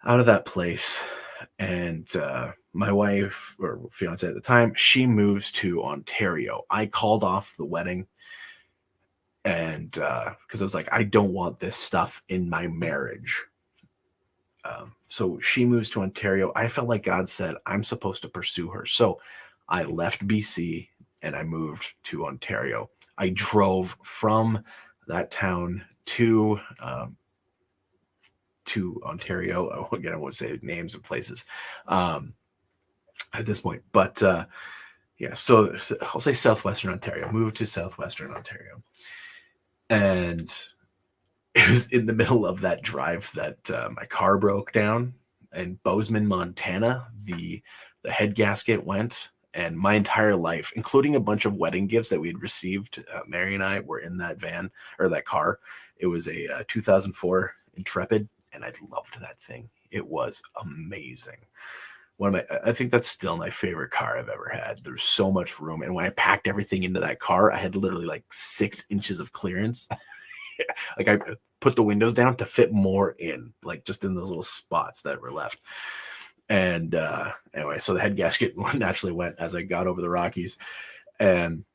out of that place. And my wife or fiance at the time, she moves to Ontario. I called off the wedding and because I was like, I don't want this stuff in my marriage. So she moves to Ontario. I felt like God said, I'm supposed to pursue her. So I left BC and I moved to Ontario. I drove from that town to Ontario. Oh, again, I won't say names of places um, at this point, but yeah. So I'll say Southwestern Ontario. Moved to Southwestern Ontario, and it was in the middle of that drive that my car broke down in Bozeman, Montana. The head gasket went, and my entire life, including a bunch of wedding gifts that we had received, Mary and I were in that van or that car. It was a 2004 Intrepid, and I loved that thing. It was amazing. I think that's still my favorite car I've ever had. There's so much room, and when I packed everything into that car, I had literally like 6 inches of clearance. Like I put the windows down to fit more in, like just in those little spots that were left. And anyway, so the head gasket naturally went as I got over the Rockies. And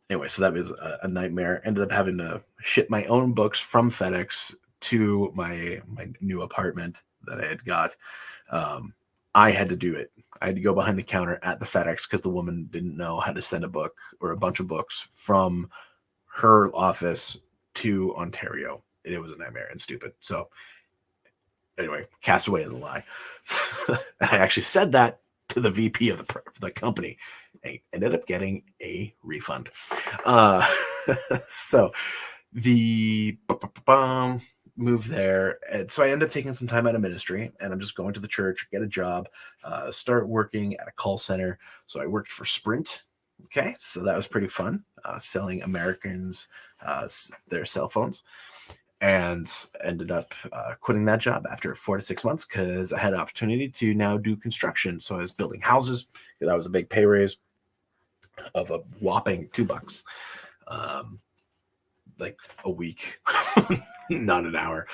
anyway, so that was a nightmare. Ended up having to ship my own books from FedEx to my new apartment that I had got. I had to do it. I had to go behind the counter at the FedEx because the woman didn't know how to send a book or a bunch of books from her office to Ontario. It was a nightmare and stupid. So anyway, cast away in the lie. I actually said that to the VP of the company. I ended up getting a refund. Uh, so the move there. And so I end up taking some time out of ministry and I'm just going to the church, get a job, start working at a call center. So I worked for Sprint. Okay. So that was pretty fun, selling Americans their cell phones, and ended up quitting that job after 4 to 6 months because I had an opportunity to now do construction. So I was building houses. That was a big pay raise of a whopping $2, like a week, not an hour.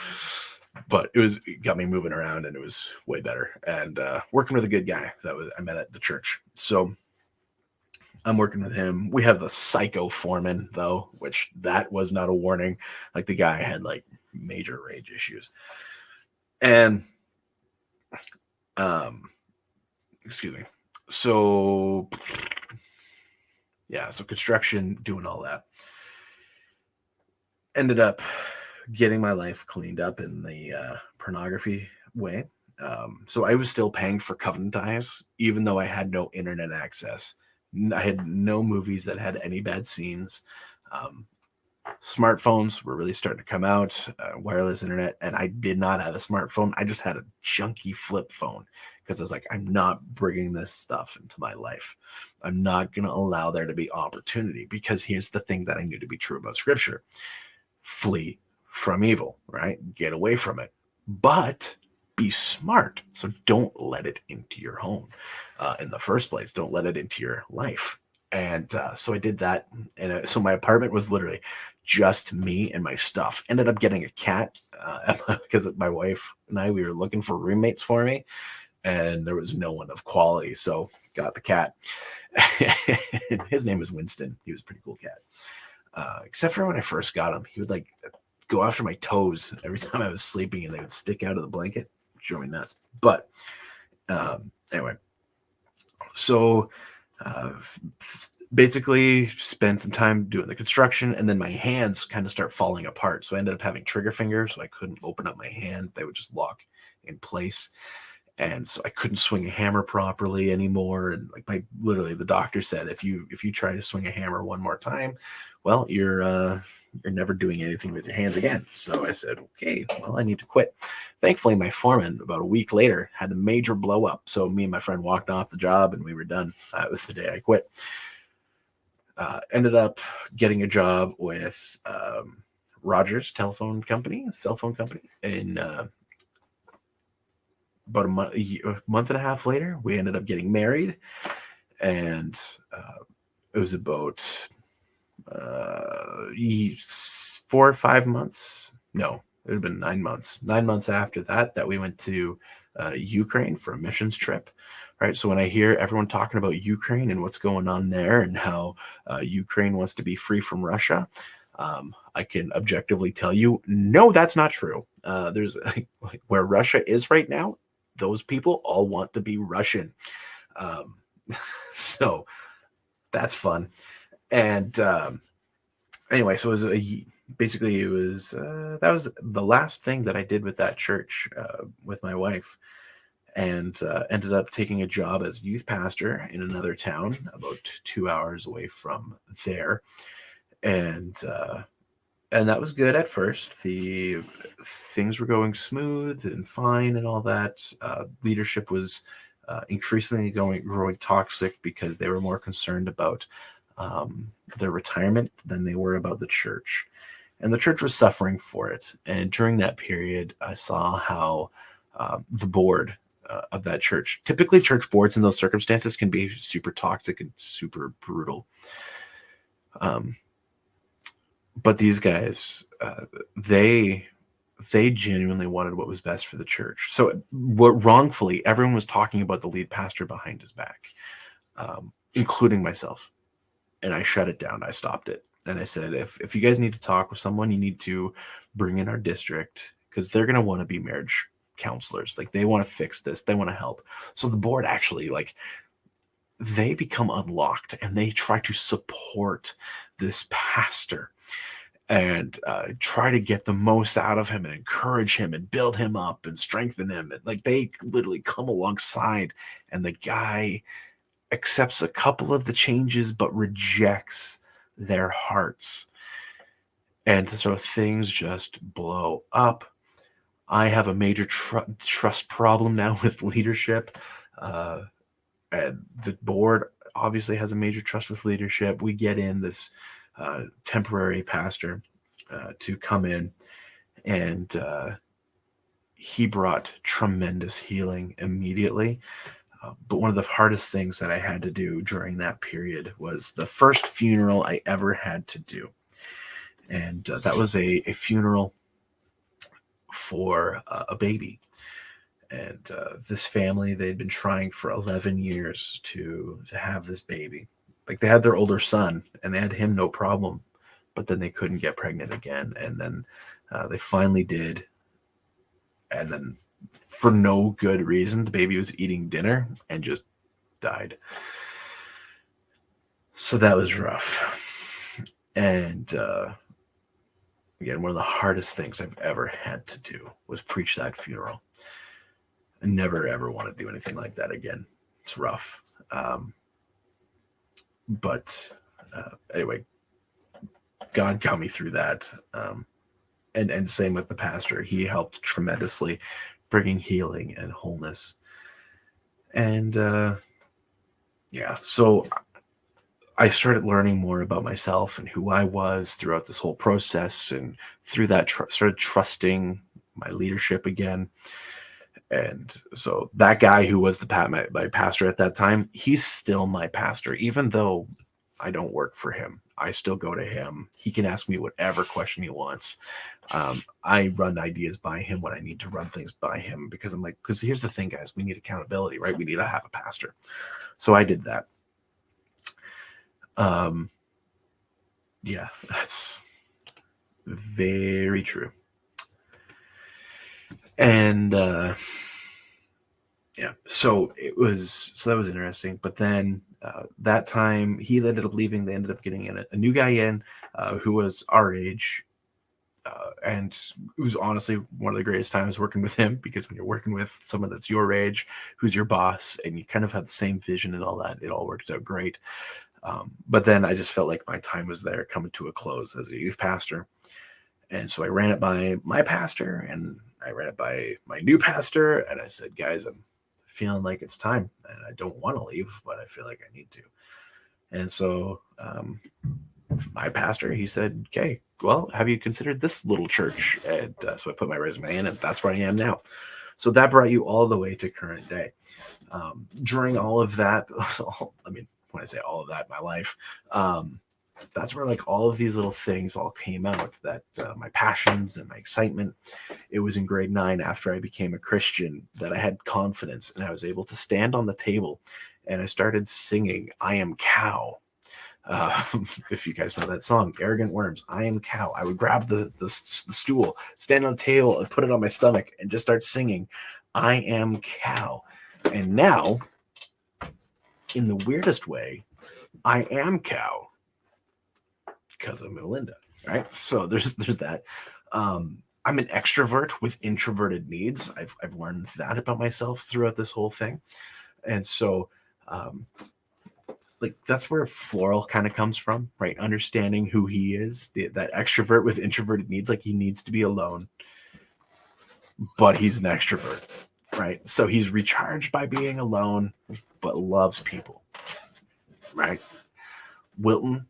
But it got me moving around and it was way better. And working with a good guy I met at the church. So I'm working with him. We have the psycho foreman though, which that was not a warning. Like the guy had like major rage issues. And excuse me. So yeah, so construction, doing all that. Ended up getting my life cleaned up in the pornography way. So I was still paying for Covenant Eyes, even though I had no internet access. I had no movies that had any bad scenes. Smartphones were really starting to come out, wireless internet, and I did not have a smartphone. I just had a junky flip phone because I was like, I'm not bringing this stuff into my life. I'm not going to allow there to be opportunity, because here's the thing that I knew to be true about Scripture: flee from evil, right? Get away from it, but be smart. So don't let it into your home in the first place. Don't let it into your life. And so I did that. And so my apartment was literally just me and my stuff. Ended up getting a cat because my wife and we were looking for roommates for me, and there was no one of quality. So got the cat. His name is Winston. He was a pretty cool cat. Except for when I first got him, he would like go after my toes every time I was sleeping, and they would stick out of the blanket. Drove me nuts. But anyway, so basically spent some time doing the construction, and then my hands kind of start falling apart. So I ended up having trigger fingers, so I couldn't open up my hand. They would just lock in place. and so I couldn't swing a hammer properly anymore. And like literally the doctor said, if you try to swing a hammer one more time, well, you're never doing anything with your hands again. So I said, okay, well, I need to quit. Thankfully, my foreman about a week later had a major blow up. So me and my friend walked off the job and we were done. It was the day I quit. Ended up getting a job with Rogers cell phone company, in about a month and a half later, we ended up getting married, and it was about 4 or 5 months. No, it would have been 9 months. 9 months after that we went to Ukraine for a missions trip. Right. So when I hear everyone talking about Ukraine and what's going on there and how Ukraine wants to be free from Russia, I can objectively tell you, no, that's not true. There's where Russia is right now. Those people all want to be Russian. So that's fun. And anyway, so it was basically that was the last thing that I did with that church with my wife, and ended up taking a job as youth pastor in another town about 2 hours away from there. And that was good at first. The things were going smooth and fine and all that. Leadership was increasingly growing toxic because they were more concerned about their retirement than they were about the church. And the church was suffering for it. And during that period, I saw how the board of that church, typically church boards in those circumstances, can be super toxic and super brutal. But these guys, they genuinely wanted what was best for the church. So wrongfully, everyone was talking about the lead pastor behind his back, including myself. And I shut it down. I stopped it. And I said, if you guys need to talk with someone, you need to bring in our district, because they're going to want to be marriage counselors. Like, they want to fix this. They want to help. So the board actually, they become unlocked and they try to support this pastor and try to get the most out of him and encourage him and build him up and strengthen him. And they literally come alongside, and the guy accepts a couple of the changes but rejects their hearts. And so things just blow up. I have a major trust problem now with leadership. And the board obviously has a major trust with leadership. We get in this temporary pastor to come in, and he brought tremendous healing immediately. But one of the hardest things that I had to do during that period was the first funeral I ever had to do. And that was a funeral for a baby. And this family, they'd been trying for 11 years to have this baby. Like, they had their older son, and they had him no problem, but then they couldn't get pregnant again. And then they finally did. And then, for no good reason, the baby was eating dinner and just died. So that was rough. And again, one of the hardest things I've ever had to do was preach that funeral. I never, ever want to do anything like that again. It's rough. But anyway, God got me through that. And same with the pastor. He helped tremendously, bringing healing and wholeness. And so I started learning more about myself and who I was throughout this whole process. And through that, started trusting my leadership again. And so that guy who was my pastor at that time, he's still my pastor. Even though I don't work for him, I still go to him. He can ask me whatever question he wants. I run ideas by him when I need to run things by him, because because here's the thing, guys, we need accountability, right? We need to have a pastor. So I did that. Yeah, that's very true. And so that was interesting. But then that time he ended up leaving. They ended up getting a new guy in who was our age, And it was honestly one of the greatest times working with him, because when you're working with someone that's your age, who's your boss, and you kind of have the same vision and all that, it all works out great. But then I just felt like my time was there coming to a close as a youth pastor. And so I ran it by my pastor, and I ran it by my new pastor. And I said, guys, I'm feeling like it's time, and I don't want to leave, but I feel like I need to. And so my pastor, he said, okay, well, have you considered this little church? And so I put my resume in, and that's where I am now. So that brought you all the way to current day. During all of that, I mean, when I say all of that, my life, that's where like all of these little things all came out, that my passions and my excitement. It was in grade 9, after I became a Christian, that I had confidence, and I was able to stand on the table, and I started singing I Am Cow. If you guys know that song, Arrogant Worms, I Am Cow. I would grab the stool, stand on the table, and put it on my stomach, and just start singing I Am Cow. And now, in the weirdest way, I am cow because of Melinda, right? So there's that. I'm an extrovert with introverted needs. I've learned that about myself throughout this whole thing. And so like that's where Floral kind of comes from, right? Understanding who he is, that extrovert with introverted needs. Like, he needs to be alone, but he's an extrovert, right? So he's recharged by being alone, but loves people, right? Wilton,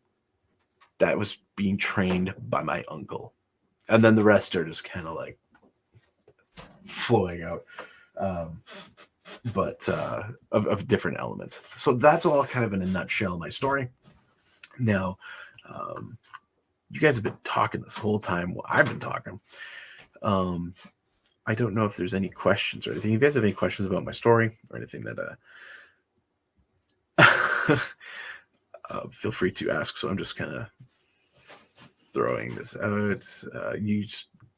that was being trained by my uncle. And then the rest are just kind of like flowing out, but of different elements. So that's all kind of in a nutshell my story. Now, you guys have been talking this whole time. Well, I've been talking. I don't know if there's any questions or anything. If you guys have any questions about my story or anything that feel free to ask. So I'm just kind of throwing this out.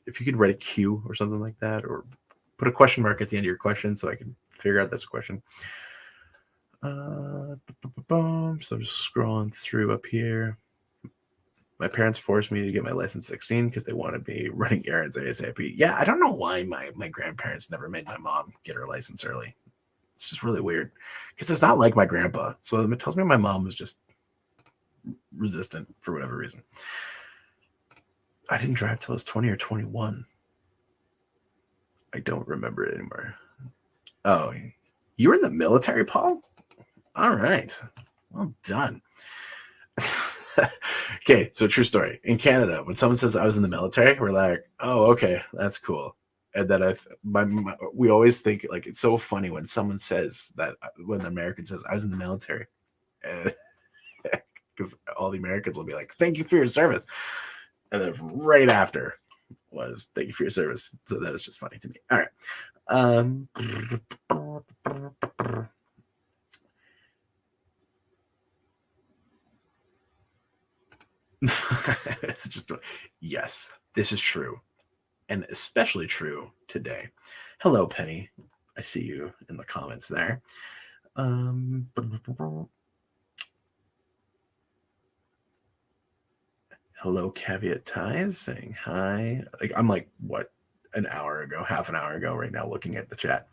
If you could write a Q or something like that, or put a question mark at the end of your question so I can figure out that's a question. So I'm just scrolling through up here. My parents forced me to get my license 16 because they wanted me running errands ASAP. Yeah, I don't know why my grandparents never made my mom get her license early. It's just really weird, because it's not like my grandpa. So it tells me my mom was just resistant for whatever reason. I didn't drive till I was 20 or 21. I don't remember it anymore. Oh, you were in the military, Paul? All right. Well done. Okay, so true story. In Canada, when someone says I was in the military, we're like, oh, okay, that's cool. And then we always think, like, it's so funny when someone says that, when the American says I was in the military, because all the Americans will be like, thank you for your service. And then right after was thank you for your service. So that was just funny to me. All right. It's just, yes, this is true, and especially true today. Hello, Penny. I see you in the comments there. Hello, Caveat Ties, saying hi. Like, I'm like, what, half an hour ago right now, looking at the chat.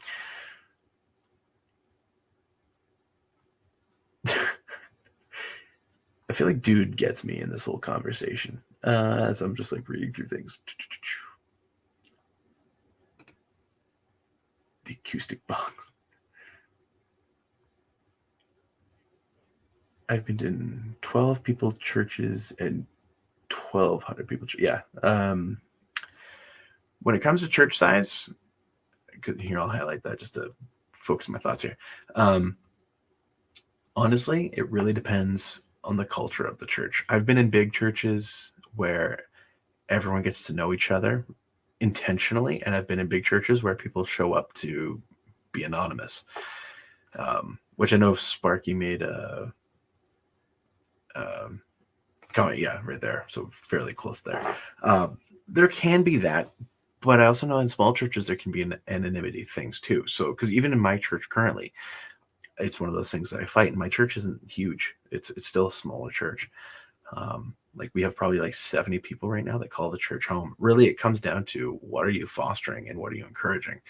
I feel like dude gets me in this whole conversation as I'm just like reading through things. The acoustic box. I've been in 12 people churches and 1,200 people. Yeah. When it comes to church size, here, I'll highlight that just to focus my thoughts here. Honestly, it really depends on the culture of the church. I've been in big churches where everyone gets to know each other intentionally, and I've been in big churches where people show up to be anonymous, which I know Sparky made a comment. Yeah, right there. So fairly close there. There can be that, but I also know in small churches there can be an anonymity things too. So, because even in my church currently, it's one of those things that I fight. And my church isn't huge. It's still a smaller church. Like we have probably like 70 people right now that call the church home. Really, it comes down to what are you fostering and what are you encouraging?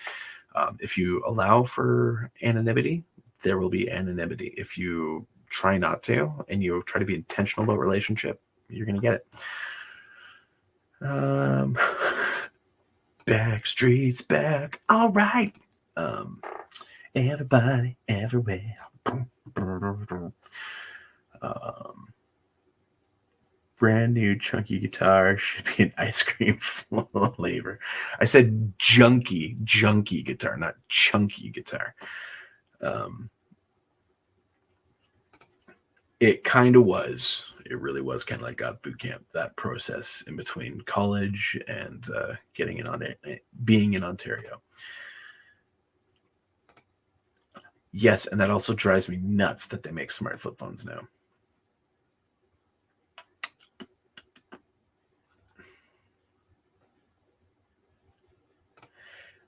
If you allow for anonymity, there will be anonymity. If you try not to and you try to be intentional about relationship, you're going to get it. Backstreet's back. All right. Everybody, everywhere. Brand new chunky guitar should be an ice cream flavor. I said junky guitar, not chunky guitar. It kind of was. It really was kind of like a boot camp. That process in between college and getting in on it, being in Ontario. Yes, and that also drives me nuts that they make smart flip phones now.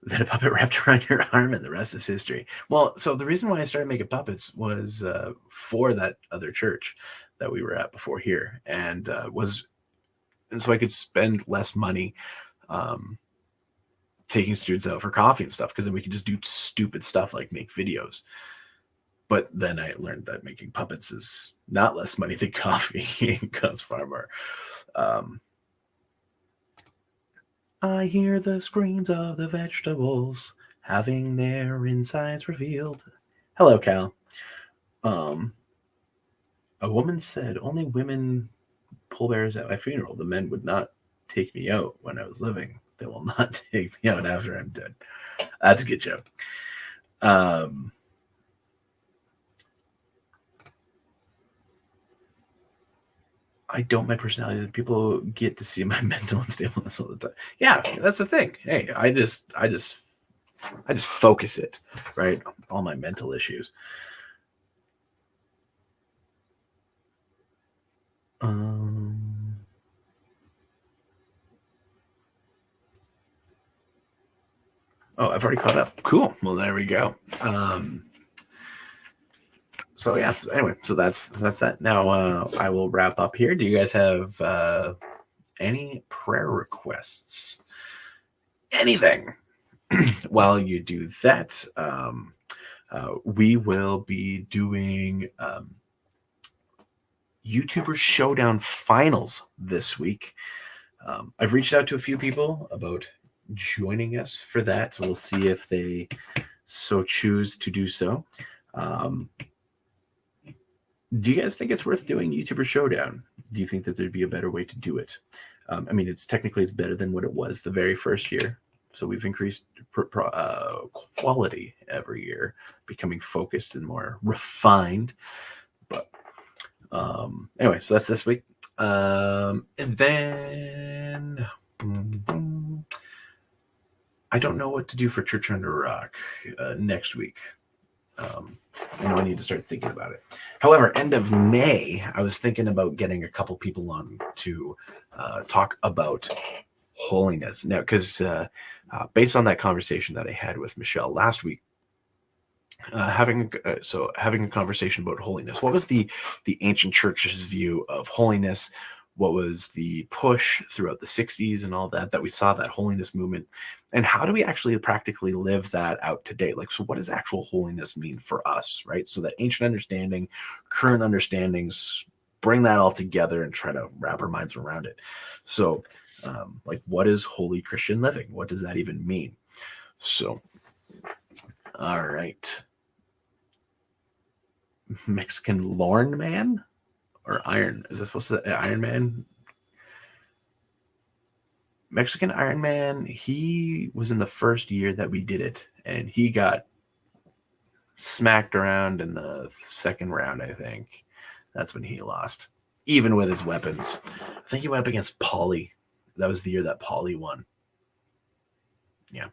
Then a puppet wrapped around your arm and the rest is history. Well, so the reason why I started making puppets was for that other church that we were at before here, and so I could spend less money taking students out for coffee and stuff, because then we could just do stupid stuff like make videos. But then I learned that making puppets is not less money than coffee. It costs far more. I hear the screams of the vegetables having their insides revealed. Hello, Cal. A woman said only women pull bears at my funeral. The men would not take me out when I was living. They will not take me out after I'm dead. That's a good joke. I don't my personality. People get to see my mental unstableness all the time. Yeah, that's the thing. Hey, I just focus it, right? All my mental issues. Oh, I've already caught up. Cool. Well, there we go. So yeah. Anyway, so that's that. Now I will wrap up here. Do you guys have any prayer requests? Anything? While you do that, we will be doing YouTuber Showdown finals this week. I've reached out to a few people about joining us for that. We'll see if they so choose to do so. Do you guys think it's worth doing YouTuber Showdown? Do you think that there'd be a better way to do it? I mean, it's better than what it was the very first year. So we've increased quality every year, becoming focused and more refined. But anyway, so that's this week. And then I don't know what to do for Church Under Rock next week. I know I need to start thinking about it. However, end of May, I was thinking about getting a couple people on to talk about holiness. Now, because based on that conversation that I had with Michelle last week, having a conversation about holiness. What was the ancient church's view of holiness? What was the push throughout the 60s and all that we saw that holiness movement? And how do we actually practically live that out today? Like, so what does actual holiness mean for us, right? So that ancient understanding, current understandings, bring that all together and try to wrap our minds around it. So, like, what is holy Christian living? What does that even mean? So, all right. Mexican Lorn Man or Iron? Is that supposed to Iron Man? Mexican Iron Man, he was in the first year that we did it, and he got smacked around in the second round, I think. That's when he lost, even with his weapons. I think he went up against Paulie. That was the year that Paulie won. Yeah.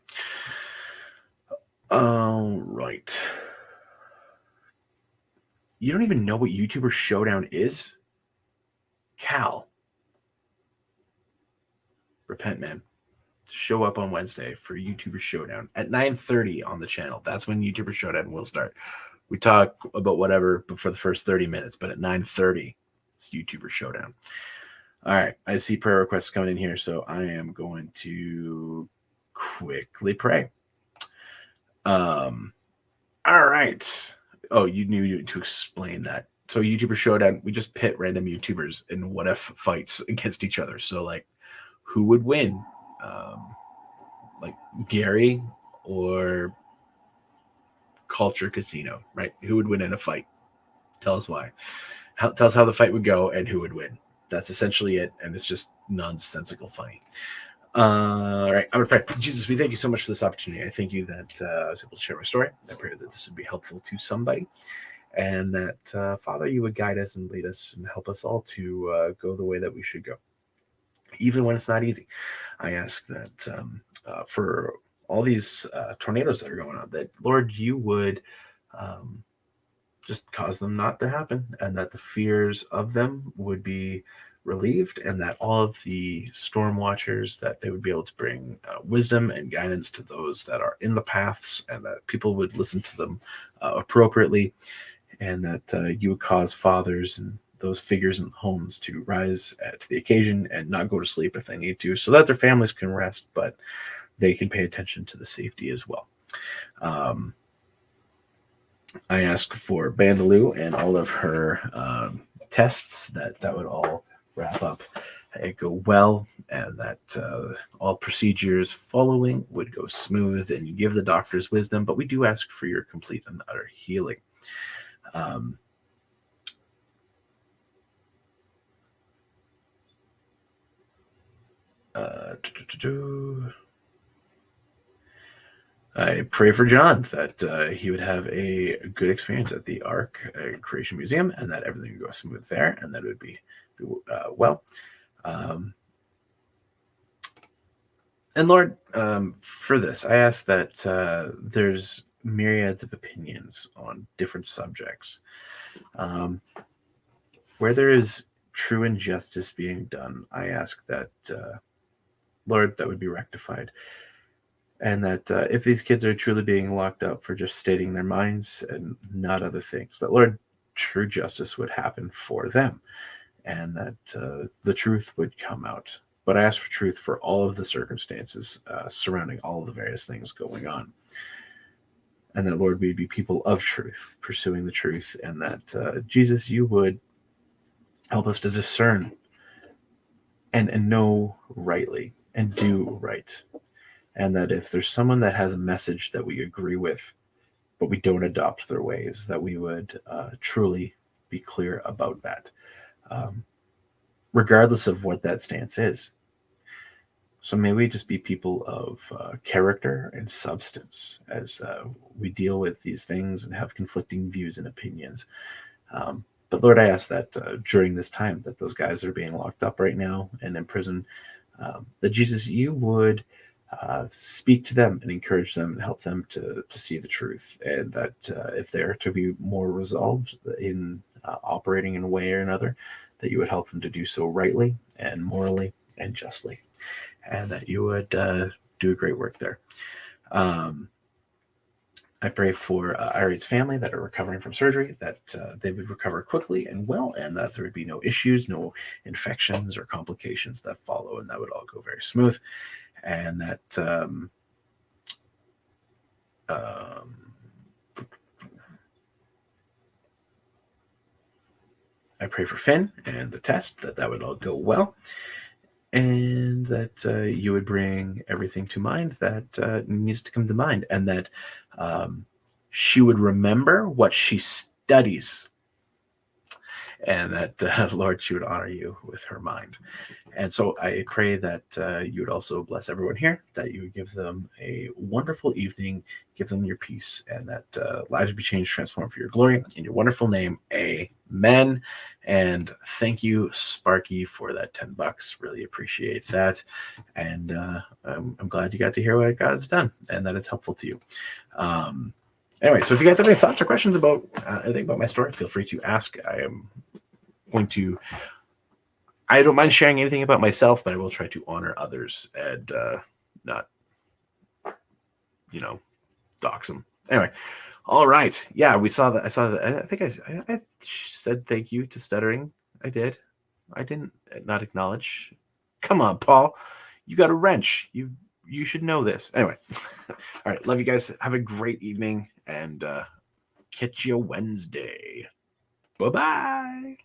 All right. You don't even know what YouTuber Showdown is? Cal. Repent, man. Show up on Wednesday for YouTuber Showdown at 9:30 on the channel. That's when YouTuber Showdown will start. We talk about whatever for the first 30 minutes, but at 9:30, It's YouTuber Showdown. All right, I see prayer requests coming in here, so I am going to quickly pray. All right. Oh, you knew to explain that. So YouTuber Showdown, we just pit random YouTubers in what if fights against each other. So like, who would win? Like Gary or Culture Casino, right? Who would win in a fight? Tell us why. Tell us how the fight would go and who would win. That's essentially it, and it's just nonsensical funny. All right, I'm gonna pray. Jesus, we thank you so much for this opportunity. I thank you that I was able to share my story. I pray that this would be helpful to somebody, and that Father, you would guide us and lead us and help us all to go the way that we should go, even when it's not easy. I ask that for all these tornadoes that are going on, that Lord, you would just cause them not to happen, and that the fears of them would be relieved, and that all of the storm watchers, that they would be able to bring wisdom and guidance to those that are in the paths, and that people would listen to them appropriately, and that you would cause fathers and those figures in homes to rise to the occasion and not go to sleep if they need to, so that their families can rest, but they can pay attention to the safety as well. I ask for Bandaloo and all of her tests, that would all wrap up and go well, and that all procedures following would go smooth, and you give the doctors wisdom, but we do ask for your complete and utter healing. I pray for John that he would have a good experience at the Ark Creation Museum, and that everything would go smooth there, and that it would be well. And Lord, for this, I ask that there's myriads of opinions on different subjects. Where there is true injustice being done, I ask that, Lord, that would be rectified. And that if these kids are truly being locked up for just stating their minds and not other things, that, Lord, true justice would happen for them, and that the truth would come out. But I ask for truth for all of the circumstances surrounding all of the various things going on. And that, Lord, we'd be people of truth, pursuing the truth, and that, Jesus, you would help us to discern and know rightly and do right. And that if there's someone that has a message that we agree with, but we don't adopt their ways, that we would truly be clear about that, regardless of what that stance is. So may we just be people of character and substance as we deal with these things and have conflicting views and opinions. But Lord, I ask that during this time that those guys that are being locked up right now and in prison, that Jesus, you would speak to them and encourage them and help them to see the truth, and that if they're to be more resolved in operating in a way or another, that you would help them to do so rightly and morally and justly, and that you would do a great work there. I pray for Irate's family that are recovering from surgery, that they would recover quickly and well, and that there would be no issues, no infections or complications that follow, and that would all go very smooth. And that I pray for Finn and the test, that would all go well, and that you would bring everything to mind that needs to come to mind, and that she would remember what she studies, and that, Lord, she would honor you with her mind. And so I pray that you would also bless everyone here, that you would give them a wonderful evening, give them your peace, and that lives would be changed, transformed for your glory. In your wonderful name, amen. And thank you, Sparky, for that $10. Really appreciate that. And I'm glad you got to hear what God has done and that it's helpful to you. Anyway, so if you guys have any thoughts or questions about anything about my story, feel free to ask. I don't mind sharing anything about myself, but I will try to honor others and not, dox them. Anyway, all right. Yeah, we saw that. I saw that. I think I said thank you to Stuttering I did. I didn't not acknowledge. Come on, Paul. You got a wrench. You should know this. Anyway. All right. Love you guys. Have a great evening and catch you Wednesday. Bye-bye.